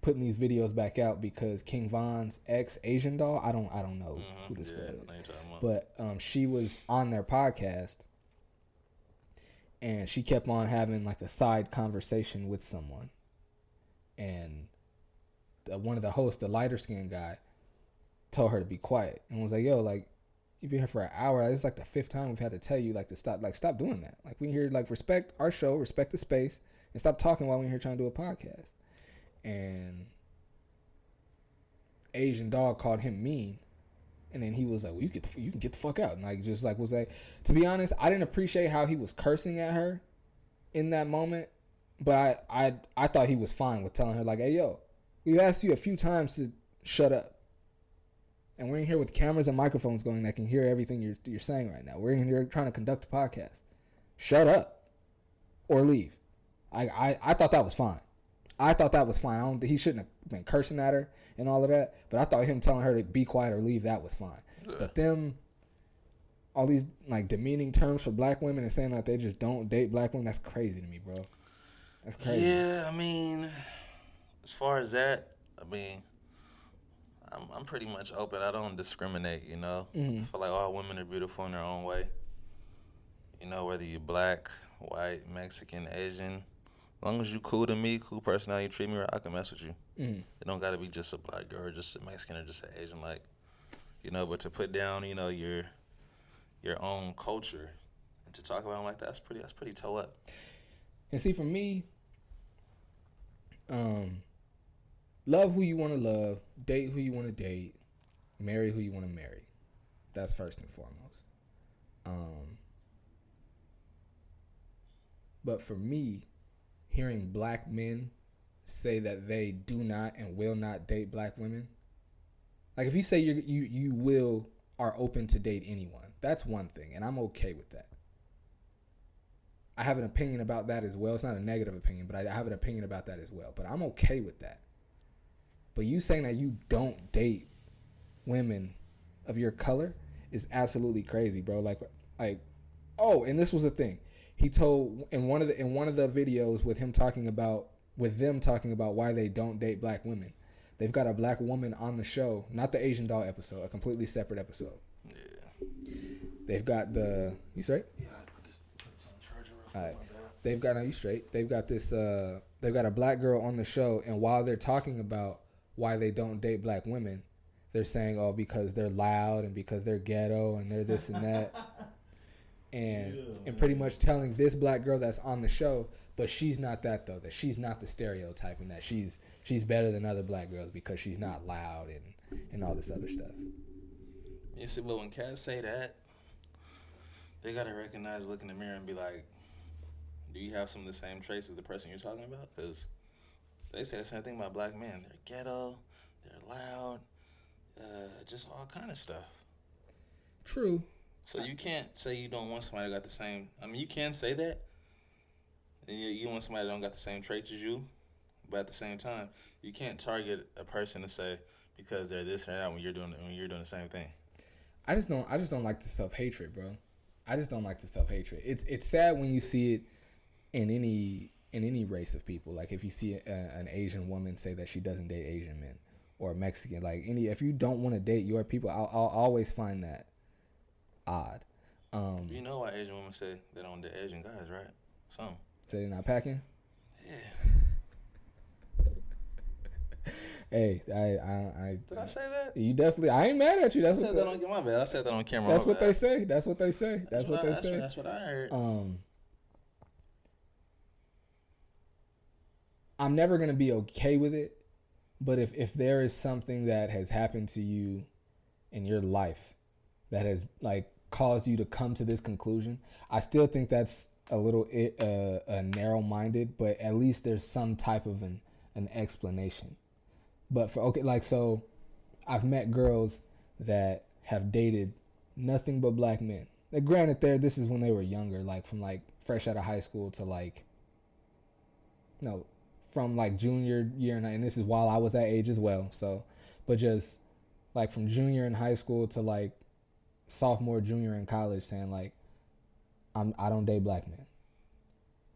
putting these videos back out because King Von's ex Asian doll, I don't know who this girl is, but she was on their podcast, and she kept on having like a side conversation with someone. And one of the hosts, the lighter skinned guy, told her to be quiet and was like, yo, like, you've been here for an hour. It's like the fifth time we've had to tell you like to stop doing that. Like, we here, like, respect our show, respect the space, and stop talking while we're here trying to do a podcast. And Asian dog called him mean. And then he was like, well, you can get the fuck out. And like, just like, was like, to be honest, I didn't appreciate how he was cursing at her in that moment. But I thought he was fine with telling her, like, hey, yo, we've asked you a few times to shut up. And we're in here with cameras and microphones going that can hear everything you're saying right now. We're in here trying to conduct a podcast. Shut up or leave. I thought that was fine. I thought that was fine. He shouldn't have been cursing at her and all of that. But I thought him telling her to be quiet or leave, that was fine. Yeah. But them, all these like demeaning terms for black women and saying that they just don't date black women, that's crazy to me, bro. That's crazy. Yeah, I mean, as far as that, I mean, I'm pretty much open. I don't discriminate, you know. I feel like all women are beautiful in their own way. You know, whether you're black, white, Mexican, Asian, as long as you cool to me, cool personality, you treat me right, I can mess with you. It don't got to be just a black girl or just a Mexican or just an Asian, like, you know. But to put down, you know, your own culture and to talk about them like that, that's pretty toe up. And see, for me, love who you want to love, date who you want to date, marry who you want to marry. That's first and foremost. But for me, hearing black men say that they do not and will not date black women, like if you say you are open to date anyone, that's one thing, and I'm okay with that. I have an opinion about that as well. It's not a negative opinion, but I have an opinion about that as well. But I'm okay with that. But you saying that you don't date women of your color is absolutely crazy, bro. Like, oh, and this was the thing. He told in one of the videos with them talking about why they don't date black women. They've got a black woman on the show, not the Asian doll episode, a completely separate episode. Yeah. They've got you straight? Yeah, I put this on the charger real quick. All right. They've got you straight. They've got this. They've got a black girl on the show, and while they're talking about why they don't date black women, they're saying, oh, because they're loud and because they're ghetto and they're this and that. And pretty much telling this black girl that's on the show, but she's not that though. That she's not the stereotype, and that she's better than other black girls because she's not loud and all this other stuff. You see, but when cats say that, they gotta recognize, look in the mirror, and be like, "Do you have some of the same traits as the person you're talking about?" Because they say the same thing about black men. They're ghetto, they're loud, just all kind of stuff. True. So you can't say you don't want somebody that got the same. I mean, you can say that. And you want somebody that don't got the same traits as you, but at the same time, you can't target a person to say because they're this or that when you're doing the same thing. I just don't like the self-hatred, bro. I just don't like the self-hatred. It's sad when you see it in any race of people. Like if you see an Asian woman say that she doesn't date Asian men, or Mexican, like if you don't want to date your people, I'll always find that odd. You know why Asian women say they don't date Asian guys, right? Some. Say they're not packing? Yeah. Hey, I did I say that? You definitely. I ain't mad at you. I said that on my bad. I said that on camera. That's what they say. That's what they say. That's what they say. That's what I heard. I'm never gonna be okay with it, but if there is something that has happened to you in your life that has like caused you to come to this conclusion, I still think that's a little narrow-minded, but at least there's some type of an explanation. But so I've met girls that have dated nothing but black men. Now, granted, this is when they were younger, like from like fresh out of high school to from like junior year, and this is while I was that age as well. So, but just like from junior in high school to like sophomore, junior in college, saying like, I don't date black men.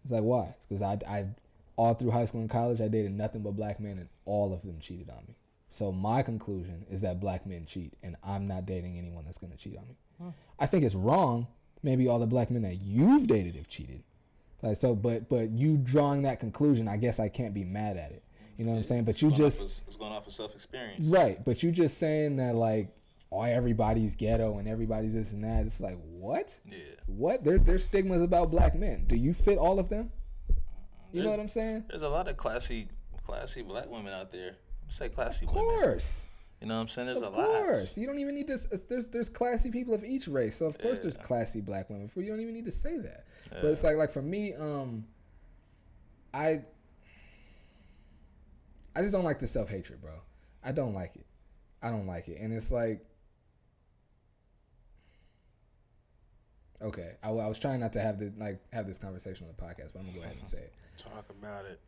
It's like, why? Because I all through high school and college, I dated nothing but black men, and all of them cheated on me. So my conclusion is that black men cheat, and I'm not dating anyone that's going to cheat on me. I think it's wrong. Maybe all the black men that you've dated have cheated. Like, so, but you drawing that conclusion, I guess I can't be mad at it. You know what I'm saying? But it's going off of self-experience. Right. But you just saying that like, oh, everybody's ghetto and everybody's this and that. It's like, what? Yeah. What? There's stigmas about black men. Do you fit all of them? You know what I'm saying? There's a lot of classy black women out there. Say classy women. Of course. You know what I'm saying? There's a lot. Of course. You don't even need to. There's classy people of each race. So of course there's classy black women. You don't even need to say that. Yeah. But it's like for me, I just don't like the self-hatred, bro. I don't like it. And it's like, okay, I was trying not to have this conversation on the podcast, but I'm gonna go ahead and say it. Talk about it.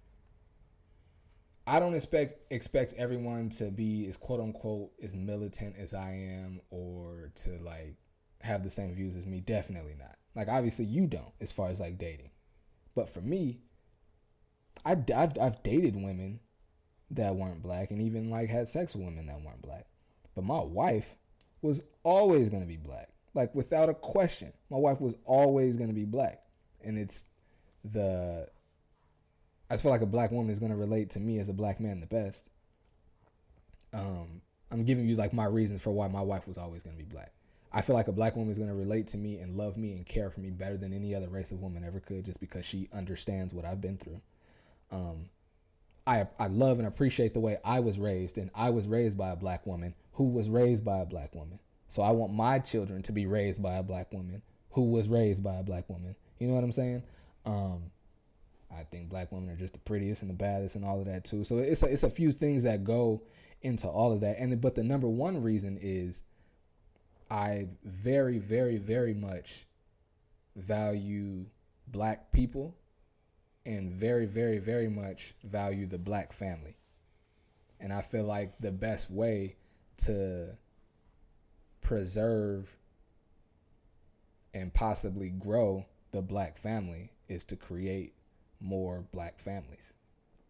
I don't expect everyone to be as quote unquote as militant as I am, or to like have the same views as me. Definitely not. Like obviously you don't, as far as like dating. But for me, I've dated women that weren't black, and even like had sex with women that weren't black. But my wife was always gonna be black, like without a question. My wife was always gonna be black, and I just feel like a black woman is gonna relate to me as a black man the best. I'm giving you like my reasons for why my wife was always gonna be black. I feel like a black woman is gonna relate to me and love me and care for me better than any other race of woman ever could, just because she understands what I've been through. I love and appreciate the way I was raised, and I was raised by a black woman who was raised by a black woman. So I want my children to be raised by a black woman who was raised by a black woman. You know what I'm saying? I think black women are just the prettiest and the baddest and all of that too. So it's a few things that go into all of that. But the number one reason is I very, very, very much value black people, and very, very, very much value the black family. And I feel like the best way to preserve and possibly grow the black family is to create more black families,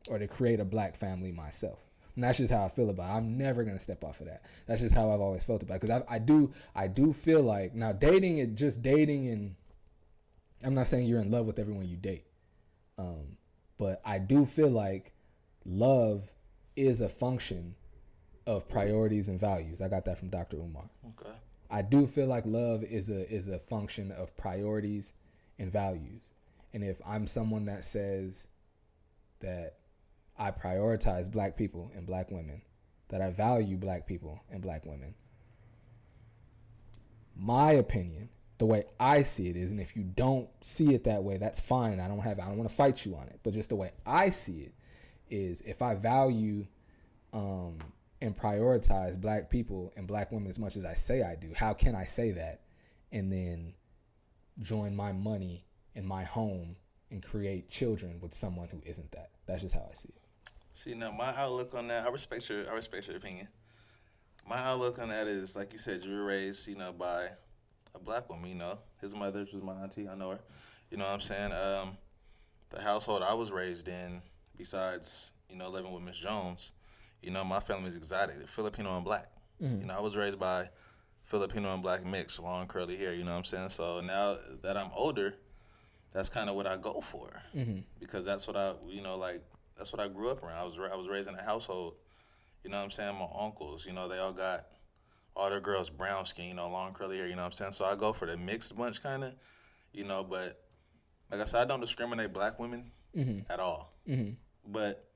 or to create a black family myself. And that's just how I feel about it. I'm never going to step off of that. That's just how I've always felt about it. Because I do feel like, now dating is just dating, and I'm not saying you're in love with everyone you date. But I do feel like love is a function of priorities and values. I got that from Dr. Umar. Okay. I do feel like love is a function of priorities and values. And if I'm someone that says that I prioritize black people and black women, that I value black people and black women, my opinion, the way I see it is, and if you don't see it that way, that's fine. I don't want to fight you on it. But just the way I see it is, if I value and prioritize black people and black women as much as I say I do, how can I say that and then join my money in my home and create children with someone who isn't that? That's just how I see it. See, now my outlook on that, I respect your opinion. My outlook on that is, like you said, you were raised, by a black woman, His mother, she was my auntie, I know her. You know what I'm saying? The household I was raised in, besides, living with Miss Jones, my family's exotic. They're Filipino and black. Mm-hmm. I was raised by Filipino and black mix, long curly hair, you know what I'm saying? So now that I'm older, that's kind of what I go for. Mm-hmm. Because that's what that's what I grew up around. I was raised in a household, you know what I'm saying? My uncles, they all got all their girls brown skin, long curly hair, you know what I'm saying? So I go for the mixed bunch kind of, but like I said, I don't discriminate black women mm-hmm. at all. Mm-hmm. But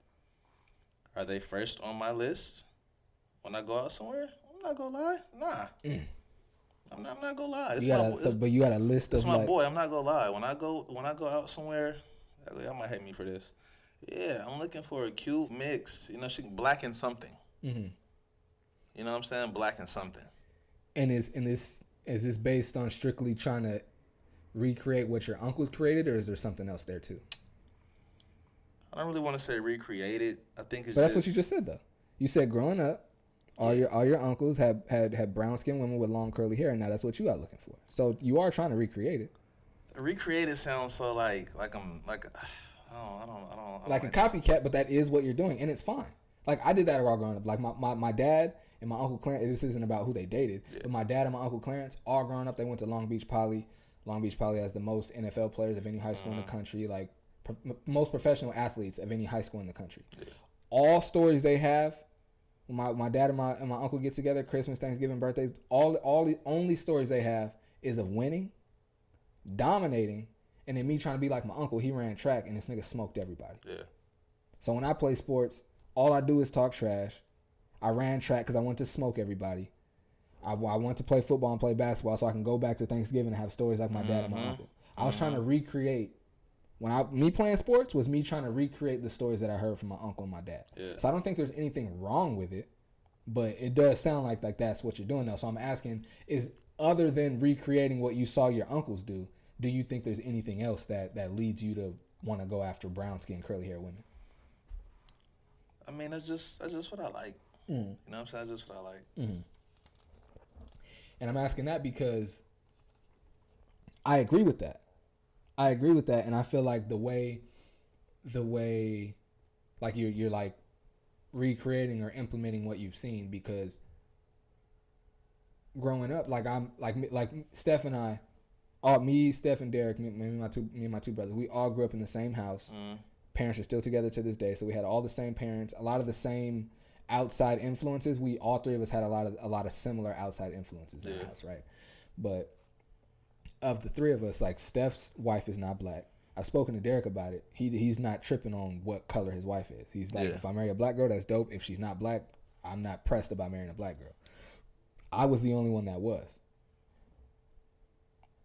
are they first on my list when I go out somewhere? I'm not gonna lie. Nah. Mm. I'm not gonna lie. But you got a list of my boy. I'm not gonna lie. When I go out somewhere, y'all might hate me for this. Yeah, I'm looking for a cute mix. She black and something. Mm-hmm. You know what I'm saying? Black and something. And is this based on strictly trying to recreate what your uncles created, or is there something else there too? I don't really want to say recreated. I think it's. But that's what you just said though. You said growing up, all your uncles had brown skinned women with long curly hair, and now that's what you got looking for. So you are trying to recreate it. Recreate it sounds so like I'm like I don't like a copycat, but that is what you're doing, and it's fine. Like I did that while growing up. Like my dad and my uncle Clarence. This isn't about who they dated, but my dad and my uncle Clarence, all growing up, they went to Long Beach Poly. Long Beach Poly has the most NFL players of any high school in the country. Like most professional athletes of any high school in the country. Yeah. All stories they have. My dad and my uncle get together, Christmas, Thanksgiving, birthdays. All the only stories they have is of winning, dominating, and then me trying to be like my uncle. He ran track, and this nigga smoked everybody. Yeah. So when I play sports, all I do is talk trash. I ran track because I wanted to smoke everybody. I want to play football and play basketball so I can go back to Thanksgiving and have stories like my dad and my uncle. I was trying to recreate. Me playing sports was me trying to recreate the stories that I heard from my uncle and my dad. Yeah. So I don't think there's anything wrong with it, but it does sound like that's what you're doing now. So I'm asking, is other than recreating what you saw your uncles do you think there's anything else that leads you to want to go after brown skin, curly hair women? I mean, that's just what I like. You know what I'm saying? That's just what I like. And I'm asking that because I agree with that. And I feel like the way, like you're like recreating or implementing what you've seen, because growing up, like I'm like Steph and I, me, Steph, and Derek, me and my two brothers, we all grew up in the same house. Parents are still together to this day, so we had all the same parents, a lot of the same outside influences. We all three of us had a lot of similar outside influences in the house, right? But of the three of us, like Steph's wife is not black. I've spoken to Derek about it. He's not tripping on what color his wife is. He's like, if I marry a black girl, that's dope. If she's not black, I'm not pressed about marrying a black girl. I was the only one that was.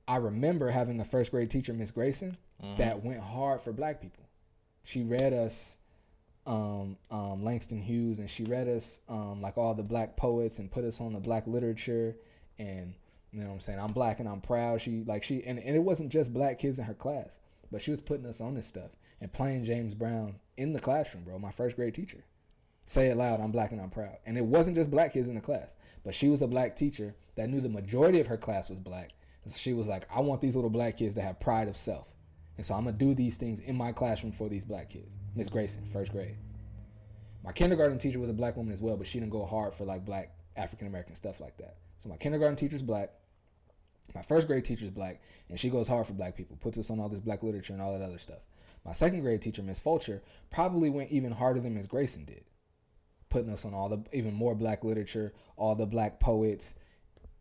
I remember having a first grade teacher, Miss Grayson, that went hard for black people. She read us Langston Hughes, and she read us like all the black poets and put us on the black literature. And you know what I'm saying? I'm black and I'm proud. And it wasn't just black kids in her class, but she was putting us on this stuff and playing James Brown in the classroom, bro. My first grade teacher. Say it loud, I'm black and I'm proud. And it wasn't just black kids in the class, but she was a black teacher that knew the majority of her class was black. So she was like, I want these little black kids to have pride of self. And so I'm going to do these things in my classroom for these black kids. Miss Grayson, first grade. My kindergarten teacher was a black woman as well, but she didn't go hard for like black African-American stuff like that. So my kindergarten teacher's black. My first grade teacher's black, and she goes hard for black people, puts us on all this black literature and all that other stuff. My second grade teacher, Miss Fulcher, probably went even harder than Miss Grayson did, putting us on all the even more black literature, all the black poets,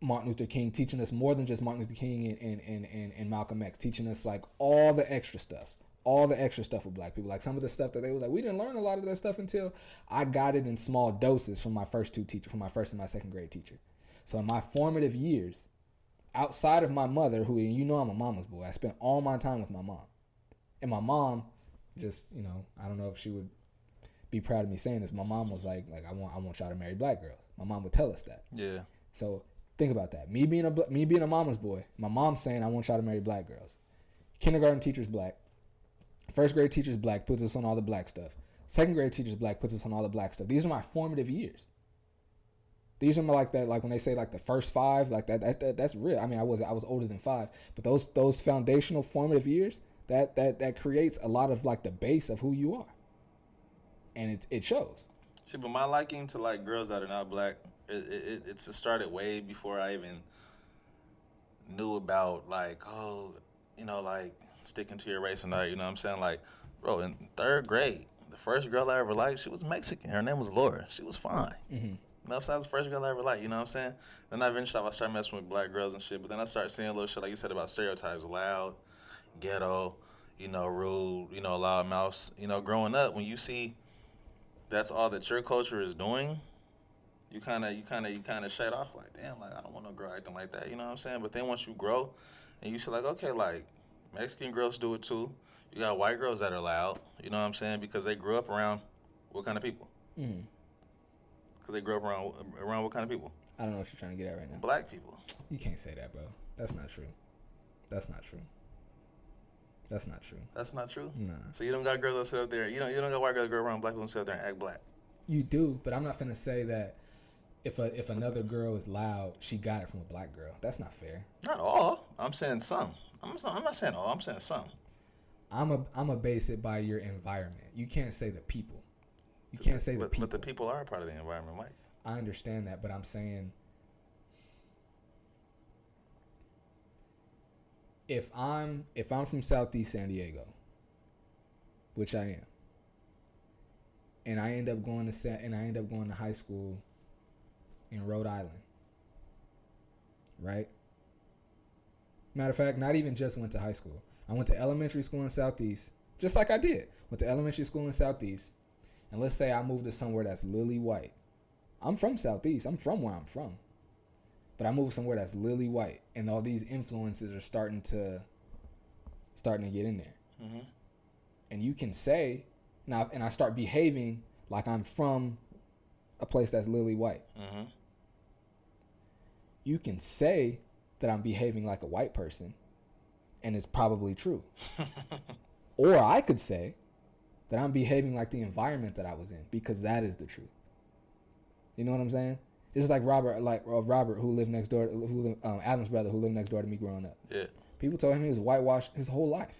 Martin Luther King, teaching us more than just Martin Luther King and Malcolm X, teaching us like all the extra stuff with black people. Like some of the stuff that they was like, we didn't learn a lot of that stuff until I got it in small doses from my first two teachers, from my first and my second grade teacher. So in my formative years, outside of my mother, who, you know, I'm a mama's boy, I spent all my time with my mom. And my mom, just, you know, I don't know if she would be proud of me saying this. My mom was like I want y'all to marry black girls. My mom would tell us that. Yeah. So think about that. Me being a mama's boy, my mom saying I want y'all to marry black girls. Kindergarten teacher's black. First grade teacher's black, puts us on all the black stuff. Second grade teacher's black, puts us on all the black stuff. These are my formative years. These are my, like that, like when they say like the first 5, like that's real. I mean, I was older than 5, but those foundational formative years, that creates a lot of like the base of who you are, and it shows. See, but my liking to like girls that are not black, it started way before I even knew about like, oh, you know, like sticking to your race or not. You know what I'm saying? Like, bro, in 3rd grade, the first girl I ever liked, she was Mexican. Her name was Laura. She was fine. Mm-hmm. You know, that was the first girl I ever liked, you know what I'm saying? Then I eventually started messing with black girls and shit, but then I started seeing little shit, like you said, about stereotypes, loud, ghetto, you know, rude, you know, loud mouths. You know, growing up, when you see that's all that your culture is doing, you kind of shut off like, damn, like, I don't want no girl acting like that, you know what I'm saying? But then once you grow and you see like, okay, like, Mexican girls do it too. You got white girls that are loud, you know what I'm saying? Because they grew up around what kind of people? Mm-hmm. Because they grew up around what kind of people? I don't know what you're trying to get at right now. Black people. You can't say that, bro. That's not true. That's not true. That's not true. That's not true? Nah. So you don't got girls that sit up there, you don't got white girls that go around black people and sit up there and act black. You do, but I'm not finna say that if another girl is loud, she got it from a black girl. That's not fair. Not all. I'm saying some. I'm not saying all. I'm saying some. I'm a base it by your environment. You can't say the people. You can't say the people. But the people are a part of the environment, Mike. I understand that, but I'm saying if I'm from Southeast San Diego, which I am, and I end up going to high school in Rhode Island, right? Matter of fact, not even just went to high school. I went to elementary school in Southeast, just like I did. Went to elementary school in Southeast, and let's say I moved to somewhere that's lily white. I'm from Southeast. I'm from where I'm from. But I moved somewhere that's lily white, and all these influences are starting to get in there. Mm-hmm. And you can say, now, and I start behaving like I'm from a place that's lily white. Mm-hmm. You can say that I'm behaving like a white person, and it's probably true. Or I could say that I'm behaving like the environment that I was in, because that is the truth. You know what I'm saying? It's just like Robert who lived next door, Adam's brother who lived next door to me growing up. Yeah. People told him he was whitewashed his whole life.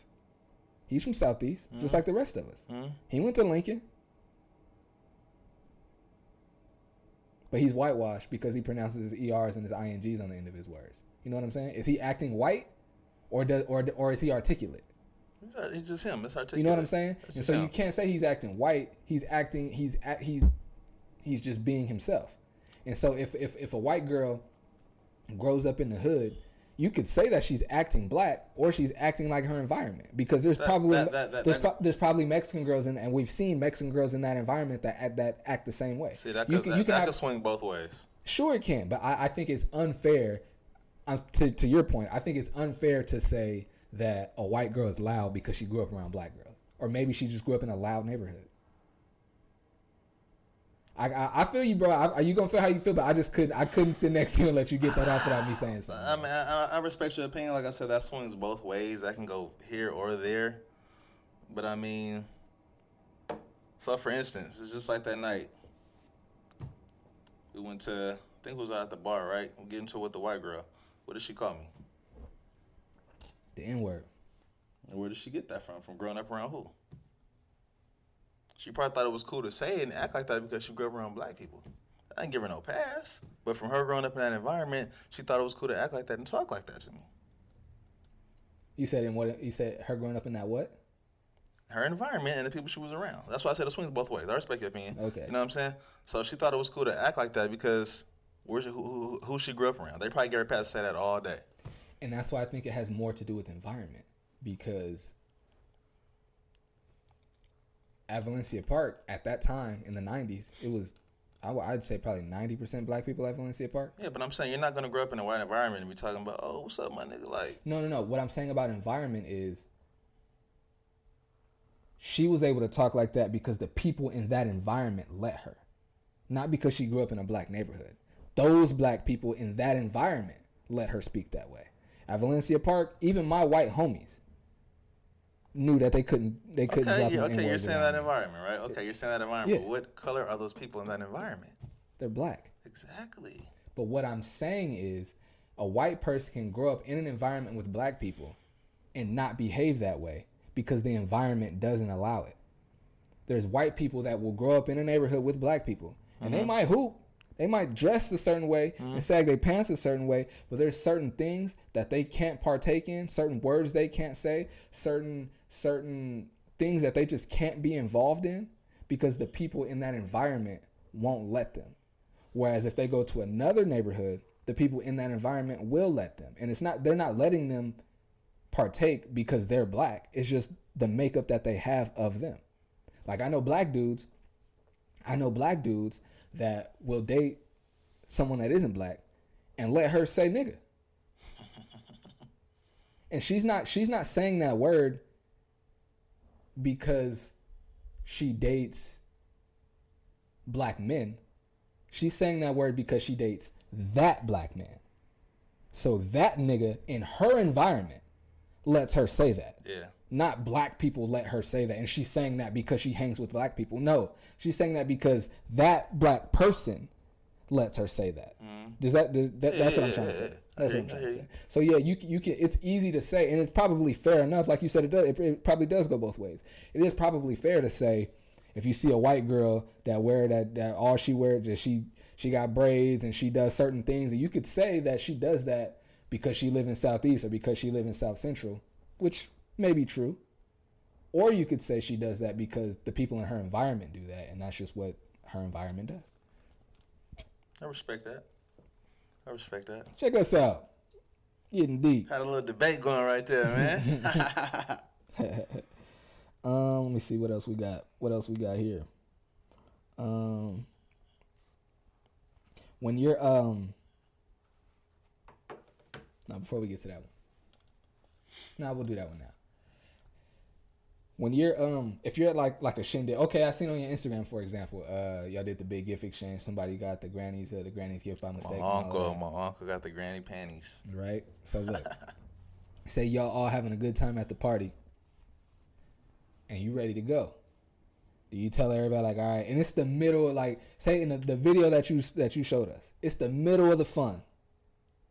He's from Southeast, just like the rest of us. He went to Lincoln, but he's whitewashed because he pronounces his ERs and his INGs on the end of his words. You know what I'm saying? Is he acting white, or is he articulate? He's just him. It's articulate. You know what I'm saying? And so him. You can't say he's acting white. He's just being himself. And so if a white girl grows up in the hood, you could say that she's acting black or she's acting like her environment, because there's probably Mexican girls and we've seen Mexican girls in that environment that act the same way. See, that could swing both ways. Sure, it can, but I think it's unfair. To your point, I think it's unfair to say that a white girl is loud because she grew up around black girls, or maybe she just grew up in a loud neighborhood. I feel you, bro. You gonna feel how you feel, but I couldn't sit next to you and let you get that off without me saying something. I mean, I respect your opinion. Like I said, that swings both ways. That can go here or there. But I mean, so for instance, it's just like that night. We went to, I think it was at the bar, right? We get into it with the white girl. What did she call me? The N-word. And where did she get that from? From growing up around who? She probably thought it was cool to say it and act like that because she grew up around black people. I didn't give her no pass. But from her growing up in that environment, she thought it was cool to act like that and talk like that to me. You said her growing up in that what? Her environment and the people she was around. That's why I said it swings both ways. I respect your opinion. Okay. You know what I'm saying? So she thought it was cool to act like that because who she grew up around. They probably gave her pass to say that all day. And that's why I think it has more to do with environment, because at Valencia Park at that time in the 90s, it was, I'd say probably 90% black people at Valencia Park. Yeah, but I'm saying you're not going to grow up in a white environment and be talking about, oh, what's up, my nigga? Like, No. What I'm saying about environment is she was able to talk like that because the people in that environment let her, not because she grew up in a black neighborhood. Those black people in that environment let her speak that way. At Valencia Park, even my white homies knew that they couldn't drop an N-word. Okay, you're saying that environment, right? Okay, you're saying that environment. Yeah. But what color are those people in that environment? They're black. Exactly. But what I'm saying is a white person can grow up in an environment with black people and not behave that way because the environment doesn't allow it. There's white people that will grow up in a neighborhood with black people, and they might hoop. They might dress a certain way and sag their pants a certain way, but there's certain things that they can't partake in, certain words they can't say, certain things that they just can't be involved in because the people in that environment won't let them. Whereas if they go to another neighborhood, the people in that environment will let them. And they're not letting them partake because they're black. It's just the makeup that they have of them. Like I know black dudes that will date someone that isn't black and let her say nigga. And she's not saying that word because she dates black men. She's saying that word because she dates that black man. So that nigga in her environment lets her say that. Yeah. Not black people let her say that. And she's saying that because she hangs with black people. No, she's saying that because that black person lets her say that. That's what I'm trying to say. That's what I'm trying to say. So yeah, you can. It's easy to say, and it's probably fair enough. Like you said, it probably does go both ways. It is probably fair to say, if you see a white girl that wear that all she wears, that she got braids and she does certain things, and you could say that she does that because she live in Southeast or because she live in South Central, which may be true. Or you could say she does that because the people in her environment do that, and that's just what her environment does. I respect that. Check us out. Getting deep. Had a little debate going right there, man. Let me see what else we got. Here? When you're no, before we get to that one. No, we'll do that one now. When you're if you're at like a shindig, okay, I seen on your Instagram, for example, y'all did the big gift exchange. Somebody got the granny's gift by mistake. My uncle got the granny panties. Right. So look, say y'all all having a good time at the party, and you ready to go. Do you tell everybody like, all right, and it's the middle of, like, say in the video that you showed us, it's the middle of the fun.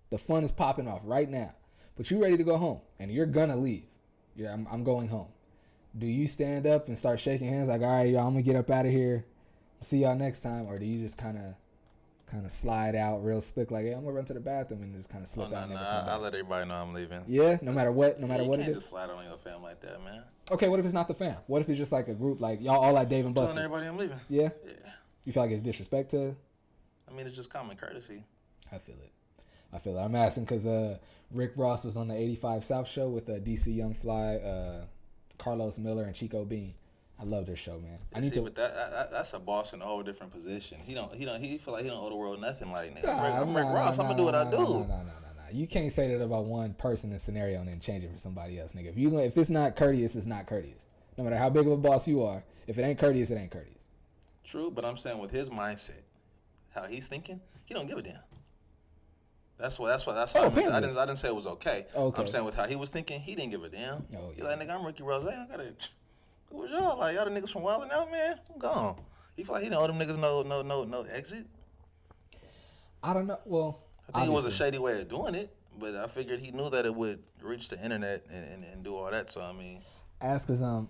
The fun is popping off right now, but you ready to go home and you're gonna leave. Yeah, I'm going home. Do you stand up and start shaking hands like, all right, y'all, I'm gonna get up out of here. See y'all next time, or do you just kind of slide out real slick like, hey, I'm gonna run to the bathroom and just kind of slip out? I'll let everybody know I'm leaving. Yeah, no matter what you it is. can't just slide on your fam like that, man. Okay, what if it's not the fam? What if it's just like a group, like y'all all like Dave and Buster's? Telling everybody I'm leaving. Yeah? Yeah. You feel like it's disrespect to? I mean, it's just common courtesy. I feel it. I'm asking because Rick Ross was on the 85 South show with DC Young Fly, Carlos Miller, and Chico Bean. I love their show, man. But that's a boss in a whole different position. He feel like he don't owe the world nothing. Like, Rick Ross, I'm gonna do what I do. No. You can't say that about one person in scenario and then change it for somebody else, nigga. If it's not courteous, it's not courteous. No matter how big of a boss you are, if it ain't courteous, it ain't courteous. True, but I'm saying with his mindset, how he's thinking, he don't give a damn. That's why I didn't say it was okay. I'm saying with how he was thinking, he didn't give a damn. Oh, yeah. He's like, nigga, I'm Ricky Rose. I gotta. Who was y'all? Like, y'all the niggas from Wildin' Out, man? I'm gone. He feel like he don't owe them niggas no exit. I don't know. Well, I think it was a shady way of doing it, but I figured he knew that it would reach the internet and do all that. So I mean, ask because I've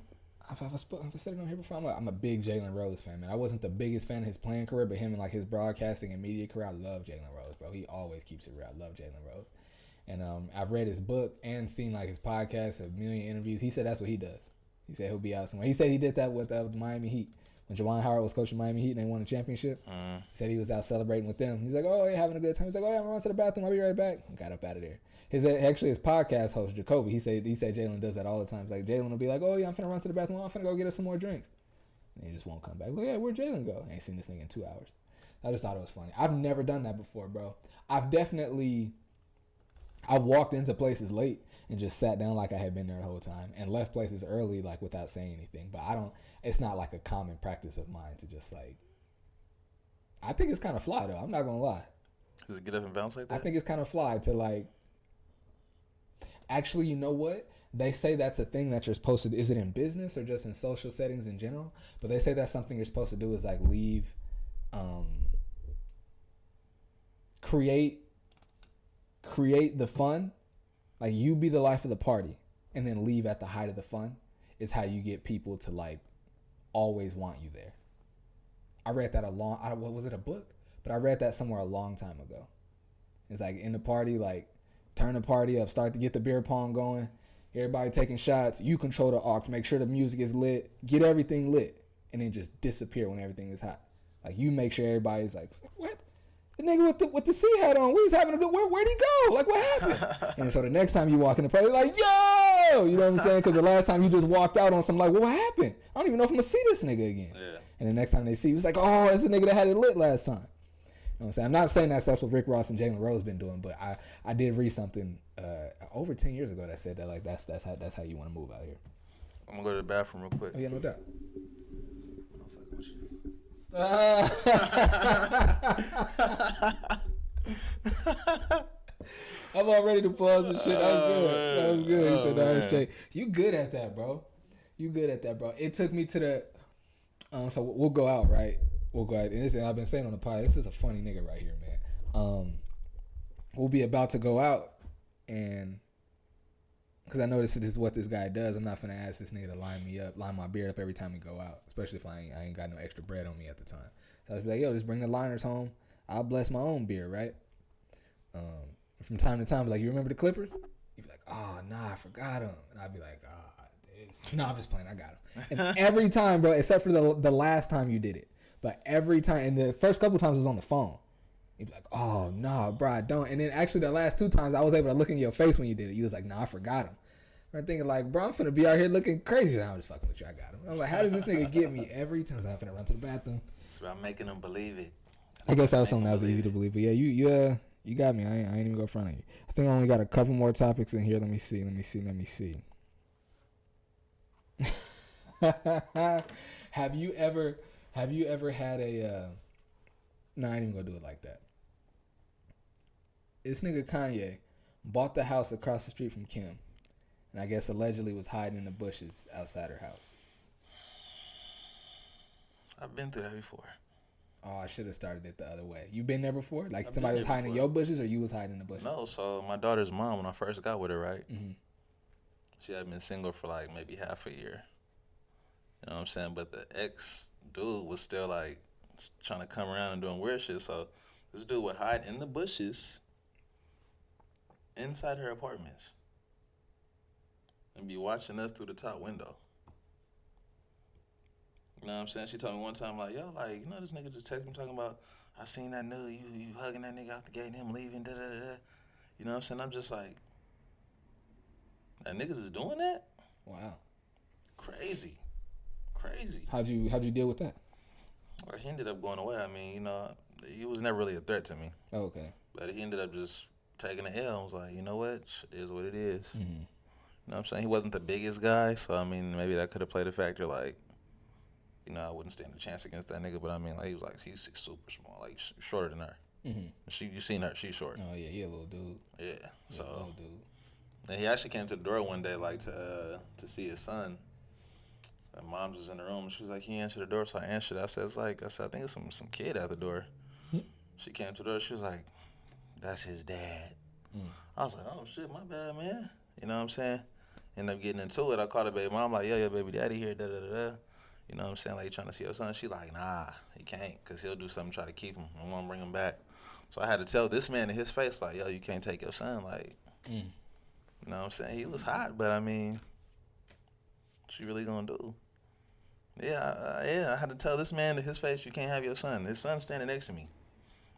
said it on here before. I'm a big Jalen Rose fan, man. I wasn't the biggest fan of his playing career, but him and like his broadcasting and media career, I love Jalen Rose, bro. He always keeps it real. I love Jalen Rose, and I've read his book and seen like his podcast, a million interviews. He said that's what he does. He said he'll be out somewhere. He said he did that with the Miami Heat. When Juwan Howard was coaching Miami Heat and they won the championship, he said he was out celebrating with them. He's like, oh, you're having a good time. He's like, oh, yeah, I'm going to the bathroom. I'll be right back. And got up out of there. His podcast host, Jacoby, he said Jalen does that all the time. It's like Jalen will be like, oh, yeah, I'm finna run to the bathroom. I'm finna go get us some more drinks. And he just won't come back. Like, yeah, where'd Jalen go? I ain't seen this nigga in 2 hours. I just thought it was funny. I've never done that before, bro. I've walked into places late and just sat down like I had been there the whole time and left places early like without saying anything. But it's not like a common practice of mine to just like, I think it's kind of fly though. I'm not going to lie. Just get up and bounce like that? I think it's kind of fly to like, actually, you know what? They say that's a thing that you're supposed to do. Is it in business or just in social settings in general? But they say that's something you're supposed to do is like leave, create the fun. Like you be the life of the party and then leave at the height of the fun is how you get people to like always want you there. I read that was it a book? But I read that somewhere a long time ago. It's like in the party, like turn the party up, start to get the beer pong going, everybody taking shots, you control the aux, make sure the music is lit, get everything lit, and then just disappear when everything is hot. Like you make sure everybody's like, what? The nigga with the C hat on, we was having a good. Where'd he go? Like, what happened? And so the next time you walk in the party, like, yo, you know what I'm saying? Because the last time you just walked out on some, like, what happened? I don't even know if I'm gonna see this nigga again. Yeah. And the next time they see you, it's like, oh, it's the nigga that had it lit last time. You know what I'm saying? I'm not saying that's what Rick Ross and Jalen Rose been doing, but I did read something over 10 years ago that said that like that's how you want to move out here. I'm gonna go to the bathroom real quick. Oh yeah, no doubt. I'm fucking with you. I'm all ready to pause and shit. That was good. That was good. He said, "No, I'm straight." You good at that, bro. You good at that, bro. It took me to the. So we'll go out, right? We'll go out. And I've been saying on the pod, this is a funny nigga right here, man. We'll be about to go out, and because I know this is what this guy does, I'm not finna ask this nigga to line my beard up every time we go out, especially if I ain't got no extra bread on me at the time. So I was like, yo, just bring the liners home. I'll bless my own beer, right? From time to time, like, you remember the Clippers? You'd be like, oh, nah, I forgot them. And I'd be like, no, I'm just playing. I got them. And every time, bro, except for the last time you did it, but every time, and the first couple times it was on the phone. You'd be like, oh, nah, bro, I don't. And then actually the last 2 times I was able to look in your face when you did it. You was like, nah, I forgot them. I'm thinking like, bro, I'm finna be out here looking crazy. I'm just fucking with you. I got him. I'm like, how does this nigga get me every time? I'm finna run to the bathroom. It's about making them believe it. I guess that was something that was easy to believe. But yeah, you got me. I ain't even go front of you. I think I only got a couple more topics in here. Let me see. Have you ever had a? No, I ain't even gonna do it like that. This nigga Kanye bought the house across the street from Kim, and I guess allegedly was hiding in the bushes outside her house. I've been through that before. Oh, I should have started it the other way. You been there before? Like I've somebody been was there hiding in before. your bushes, or you was hiding in the bushes? No, so my daughter's mom, when I first got with her, right? Mm-hmm. She had been single for like maybe half a year. You know what I'm saying? But the ex dude was still like trying to come around and doing weird shit. So this dude would hide in the bushes inside her apartments and be watching us through the top window. You know what I'm saying? She told me one time, like, yo, like, you know, this nigga just texted me talking about, I seen that nigga, you hugging that nigga out the gate and him leaving, da da da da. You know what I'm saying? I'm just like, that niggas is doing that? Wow. Crazy. Crazy. How'd you deal with that? Well, he ended up going away. I mean, you know, he was never really a threat to me. Oh, okay. But he ended up just taking the L. I was like, you know what? It is what it is. Mm-hmm. You know what I'm saying? He wasn't the biggest guy, so I mean, maybe that could have played a factor. Like, you know, I wouldn't stand a chance against that nigga. But I mean, like, he's super small, like shorter than her. Mm-hmm. You seen her? She's short. Oh yeah, he a little dude. Yeah. He So a little dude. and he actually came to the door one day, like to see his son. And mom's was in the room. She was like, he answered the door, so I answered. I said, I think it's some kid at the door. She came to the door. She was like, that's his dad. I was like, oh shit, my bad, man. You know what I'm saying? Ended up getting into it. I called her baby mom, like, yo, your baby daddy here, da da da da. You know what I'm saying? Like, you trying to see your son? She like, nah, he can't, because he'll do something to try to keep him. I want to bring him back. So I had to tell this man in his face, like, yo, you can't take your son. Like, you know what I'm saying? He was hot, but I mean, what you really gonna do? Yeah, I had to tell this man to his face, you can't have your son. His son's standing next to me.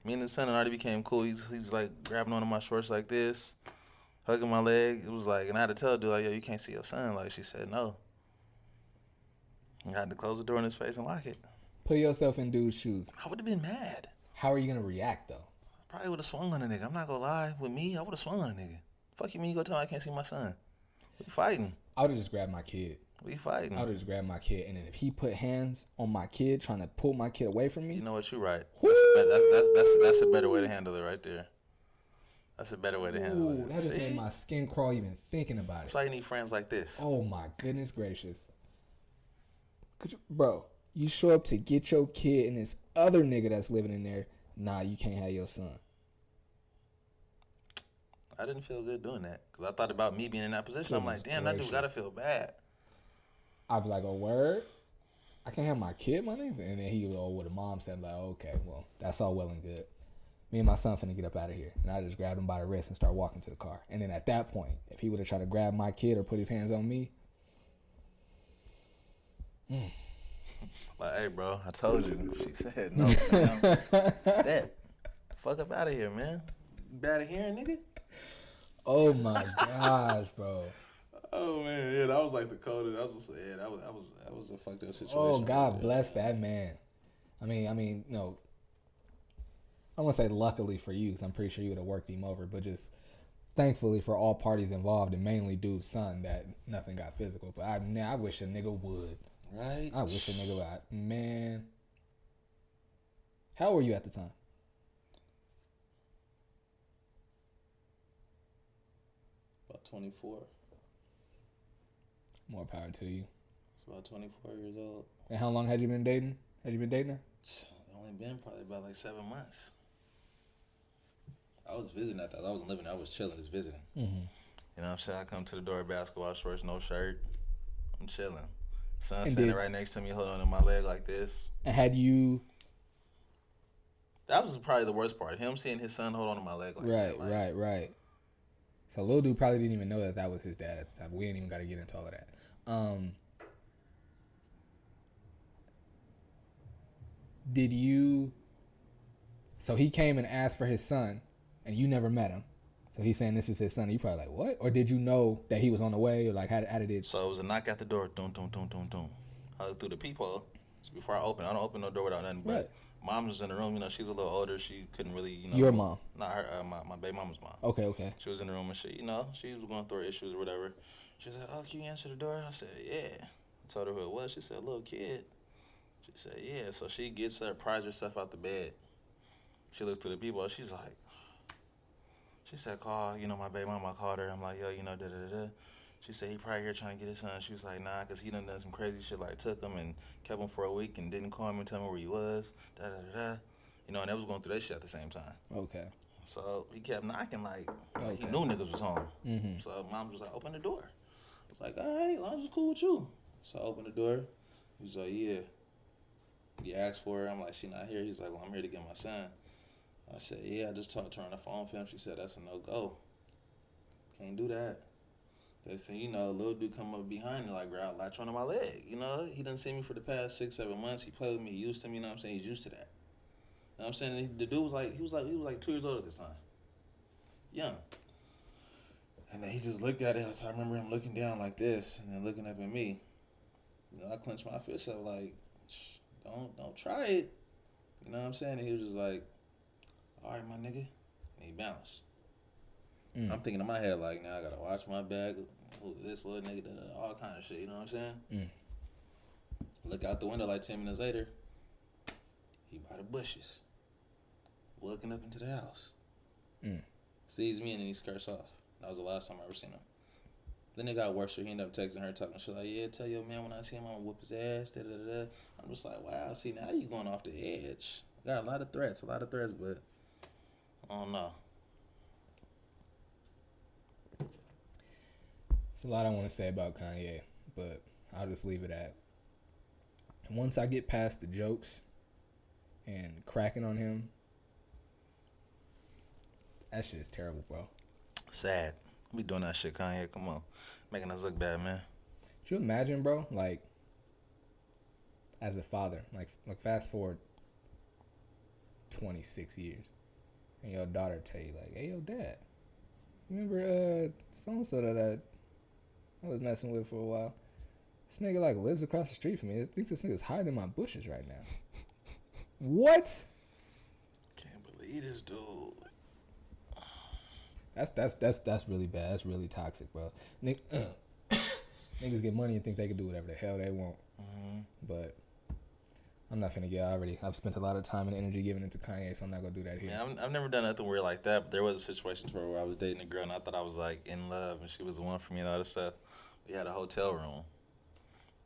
Me and his son already became cool. He's like grabbing onto my shorts like this, hugging my leg. It was like, and I had to tell the dude, like, yo, you can't see your son. Like, she said no. I had to close the door in his face and lock it. Put yourself in dude's shoes. I would have been mad. How are you gonna react though? Probably would have swung on a nigga. I'm not gonna lie. With me, I would have swung on a nigga. Fuck you mean you go tell me I can't see my son? We fighting. I would have just grabbed my kid. We fighting. I would have just grabbed my kid, and then if he put hands on my kid trying to pull my kid away from me, You know what? You're right. That's a better way to handle it right there. That's a better way to handle it. That just made my skin crawl even thinking about it. That's why you need friends like this. Oh my goodness gracious. Bro, you show up to get your kid and this other nigga that's living in there, nah, you can't have your son. I didn't feel good doing that because I thought about me being in that position. I'm like, Goodness damn, that dude gracious. gotta feel bad. I'd be like, oh, word? I can't have my kid, my nigga? And then he would go with a mom said, like, okay, well, that's all well and good. Me and my son finna get up out of here. And I just grabbed him by the wrist and start walking to the car. And then at that point, if he would have tried to grab my kid or put his hands on me, Like, hey, bro, I told you. She said, no, fam. Step. Fuck up out of here, man. You out of here, nigga? oh my gosh, bro. Oh man, yeah, that was like the coldest. I was just saying, that was a fucked up situation. Oh, God right bless that man. I mean, you know, I don't want to say luckily for you, because I'm pretty sure you would have worked him over, but just thankfully for all parties involved, and mainly dude's son, that nothing got physical. But I wish a nigga would. Right? I wish a nigga would. Man. How old were you at the time? About 24. More power to you. It's about 24 years old. And how long had you been dating? Had you been dating her? It's only been probably about like 7 months. I was visiting at that. I wasn't living there. I was chilling, just visiting. Mm-hmm. You know what I'm saying? I come to the door, basketball shorts, no shirt. I'm chilling. Son And standing right next to me, holding on my leg like this. And had you... That was probably the worst part. Him seeing his son hold on to my leg like that. Like, Right. So little dude probably didn't even know that was his dad at the time. We ain't even got to get into all of that. Did you... So he came and asked for his son, and you never met him. So he's saying this is his son. And you probably like, what? Or did you know that he was on the way? Or like, how did it... So it was a knock at the door. Dum, dum, dum, dum, dum. I looked through the peephole. So before I open, I don't open no door without nothing. But Right. Mom was in the room. You know, she's a little older. She couldn't really, you know. Your mom? Not her, my baby mama's mom. Okay. She was in the room and shit. You know, she was going through her issues or whatever. She was like, oh, can you answer the door? I said, yeah. I told her who it was. She said, little kid. She said, yeah. So she gets her, pries herself out the bed. She looks through the peephole. She's like, she said, call, you know, my baby mama called her. I'm like, yo, you know, da-da-da-da. She said he probably here trying to get his son. She was like, nah, because he done some crazy shit, like took him and kept him for a week and didn't call him and tell me where he was. Da-da-da-da. You know, and they was going through that shit at the same time. Okay. So he kept knocking like Okay. he knew niggas was home. Mm-hmm. So mom was like, open the door. I was like, all right, I'm just cool with you. So I opened the door. He was like, yeah. He asked for her. I'm like, she not here. He's like, well, I'm here to get my son. I said, yeah, I just talked to her on the phone for him. She said, that's a no-go. Can't do that. Next thing you know, little dude come up behind me, like, latch onto my leg. You know, he done seen me for the past 6-7 months. He played with me. He used to me, you know what I'm saying? He's used to that. You know what I'm saying? The dude was like, he was like 2 years old at this time. Young. And then he just looked at it. So I remember him looking down like this and then looking up at me. You know, I clenched my fist up like, don't try it. You know what I'm saying? And he was just like, all right, my nigga. And he bounced. I'm thinking in my head like, now I gotta watch my back. This little nigga, all kind of shit. You know what I'm saying? Look out the window like 10 minutes later. He by the bushes, looking up into the house. Sees me and then he skirts off. That was the last time I ever seen him. Then it got worse. So he ended up texting her, talking shit like, yeah, tell your man when I see him, I'm gonna whoop his ass. Da, da, da, da. I'm just like, wow, see, now you going off the edge. Got a lot of threats, but I don't know. It's a lot I want to say about Kanye, but I'll just leave it at. Once I get past the jokes and cracking on him, that shit is terrible, bro. Sad. We doing that shit, Kanye. Come on. Making us look bad, man. Could you imagine, bro, like, as a father, like fast forward 26 years, and your daughter tell you, like, hey, yo, dad, remember so-and-so that I was messing with for a while? This nigga, like, lives across the street from me. I think this nigga's hiding in my bushes right now. What? Can't believe this dude. That's really bad. That's really toxic, bro. Niggas get money and think they can do whatever the hell they want. But I'm not finna get. I've spent a lot of time and energy giving it to Kanye, so I'm not gonna do that here. Yeah, I've never done nothing weird like that. But there was a situation where I was dating a girl and I thought I was like in love and she was the one for me and all this stuff. We had a hotel room.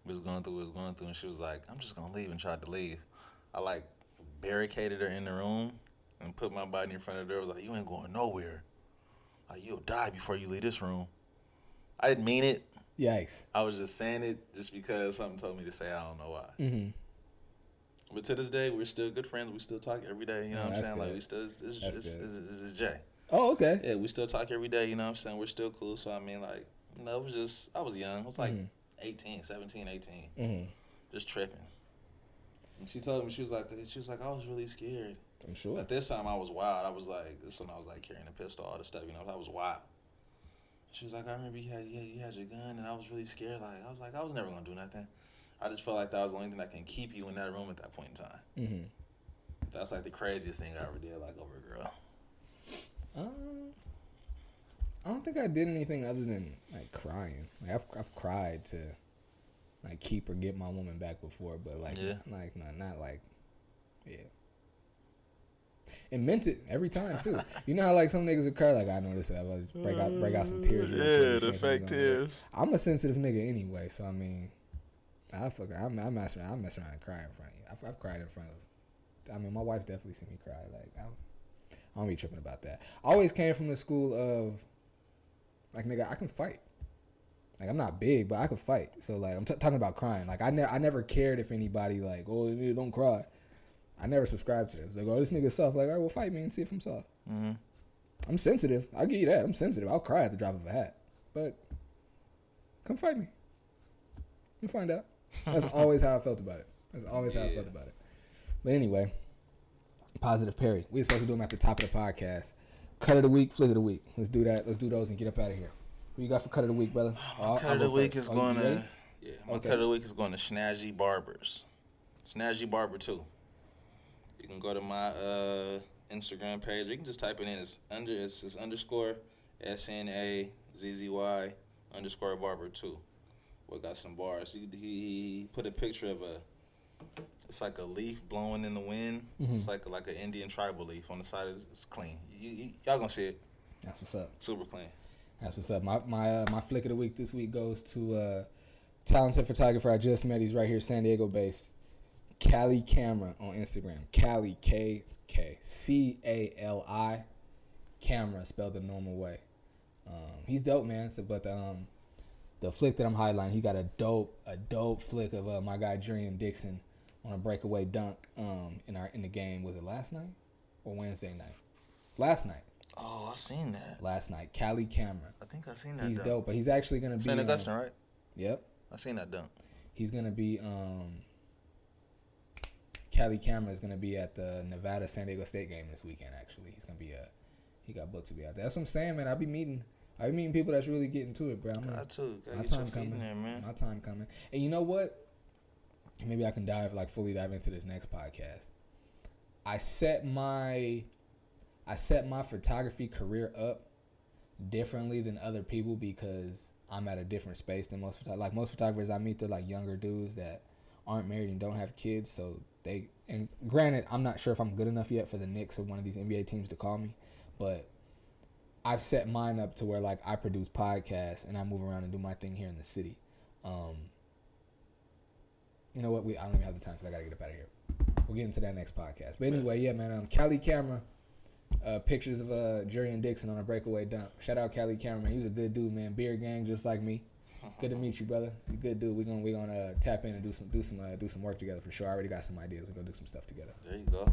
We was going through, and she was like, I'm just gonna leave, and tried to leave. I like barricaded her in the room and put my body in front of the door. I was like, you ain't going nowhere. Like, you'll die before you leave this room. I didn't mean it. Yikes. I was just saying it just because something told me to say. I don't know why. But to this day, we're still good friends. We still talk every day. You know what I'm saying? Good. Like, we still, it's Jay. Oh, okay. Yeah, we still talk every day. You know what I'm saying? We're still cool. So, I mean, like, you know, it was just, I was young. I was like 17, 18. Just tripping. And she told me, she was like, I was really scared. I'm sure. At this time, I was wild. I was like, this when I was like carrying a pistol, all this stuff. You know, I was wild. She was like, I remember you had your gun, and I was really scared. Like, I was never gonna do nothing. I just felt like that was the only thing that can keep you in that room at that point in time. That's like the craziest thing I ever did, like over a girl. I don't think I did anything other than like crying. Like I've cried to like keep or get my woman back before, but like not like and meant it every time too. You know how like some niggas would cry like I know this. I just break out some tears. Yeah, the fake tears. I'm a sensitive nigga anyway, so I mean, I mess around and cry in front of you. I've cried in front of. I mean, my wife's definitely seen me cry. Like I don't be tripping about that. I always came from the school of like nigga, I can fight. Like I'm not big, but I can fight. So like I'm talking about crying. Like I never cared if anybody like don't cry. I never subscribed to it. It was like, this nigga's soft. Like, all right, well, fight me and see if I'm soft. I'm sensitive. I'll give you that. I'm sensitive. I'll cry at the drop of a hat. But come fight me. You'll find out. That's always how I felt about it. How I felt about it. But anyway, Positive Perry. We're supposed to do them at the top of the podcast. Cut of the week, flick of the week. Let's do that. Let's do those and get up out of here. Who you got for cut of the week, brother? Cut of the week is going to... Yeah, my cut of the week is going to Snazzy Barbers. Snazzy Barber 2. You can go to my Instagram page. You can just type it in. It's underscore SNAZZY underscore Barber 2. We got some bars. He put a picture of it's like a leaf blowing in the wind. It's like an Indian tribal leaf on the side. It's clean. Y'all gonna see it. That's what's up. Super clean. That's what's up. My flick of the week this week goes to talented photographer I just met. He's right here, San Diego based. Cali Camera on Instagram. Cali, Cali Camera, spelled the normal way. He's dope, man. So, but the flick that I'm highlighting, he got a dope flick of my guy Jurian Dixon on a breakaway dunk in the game. Was it last night or Wednesday night? Last night. Oh, I seen that. Last night, Cali Camera. I think I seen that. He's dunk. dope, but he's actually gonna be St. Augustine, right? Yep. I seen that dunk. He's gonna be Cali Camera is gonna be at the Nevada San Diego State game this weekend. Actually, he's gonna be he got booked to be out there. That's what I'm saying, man. I be meeting people that's really getting to it, bro. Got to. My time coming, there, man. My time coming. And you know what? Maybe I can fully dive into this next podcast. I set my photography career up differently than other people because I'm at a different space than most photographers. Like most photographers I meet, they're like younger dudes that aren't married and don't have kids. So and granted, I'm not sure if I'm good enough yet for the Knicks or one of these NBA teams to call me, but I've set mine up to where like I produce podcasts and I move around and do my thing here in the city. You know what? I don't even have the time because I gotta get up out of here. We'll get into that next podcast. But anyway, yeah, man. Cali Camera, pictures of Jurian Dixon on a breakaway dunk. Shout out Cali Camera, man. He's a good dude, man. Beard gang, just like me. Good to meet you, brother. You're a good dude. We're gonna tap in and do some work together for sure. I already got some ideas. We're gonna do some stuff together. There you go.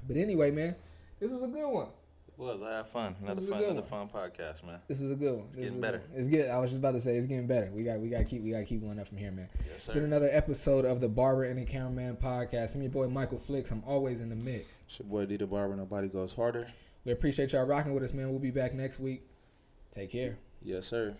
But anyway, man, this was a good one. It was. I had fun. Another fun podcast, man. This was a good one. It's getting better. It's good. I was just about to say it's getting better. We gotta keep going up from here, man. Yes, sir. It's been another episode of the Barber and the Cameraman podcast. I'm your boy Michael Flicks. I'm always in the mix. It's your boy D the Barber. Nobody goes harder. We appreciate y'all rocking with us, man. We'll be back next week. Take care. Yes, sir.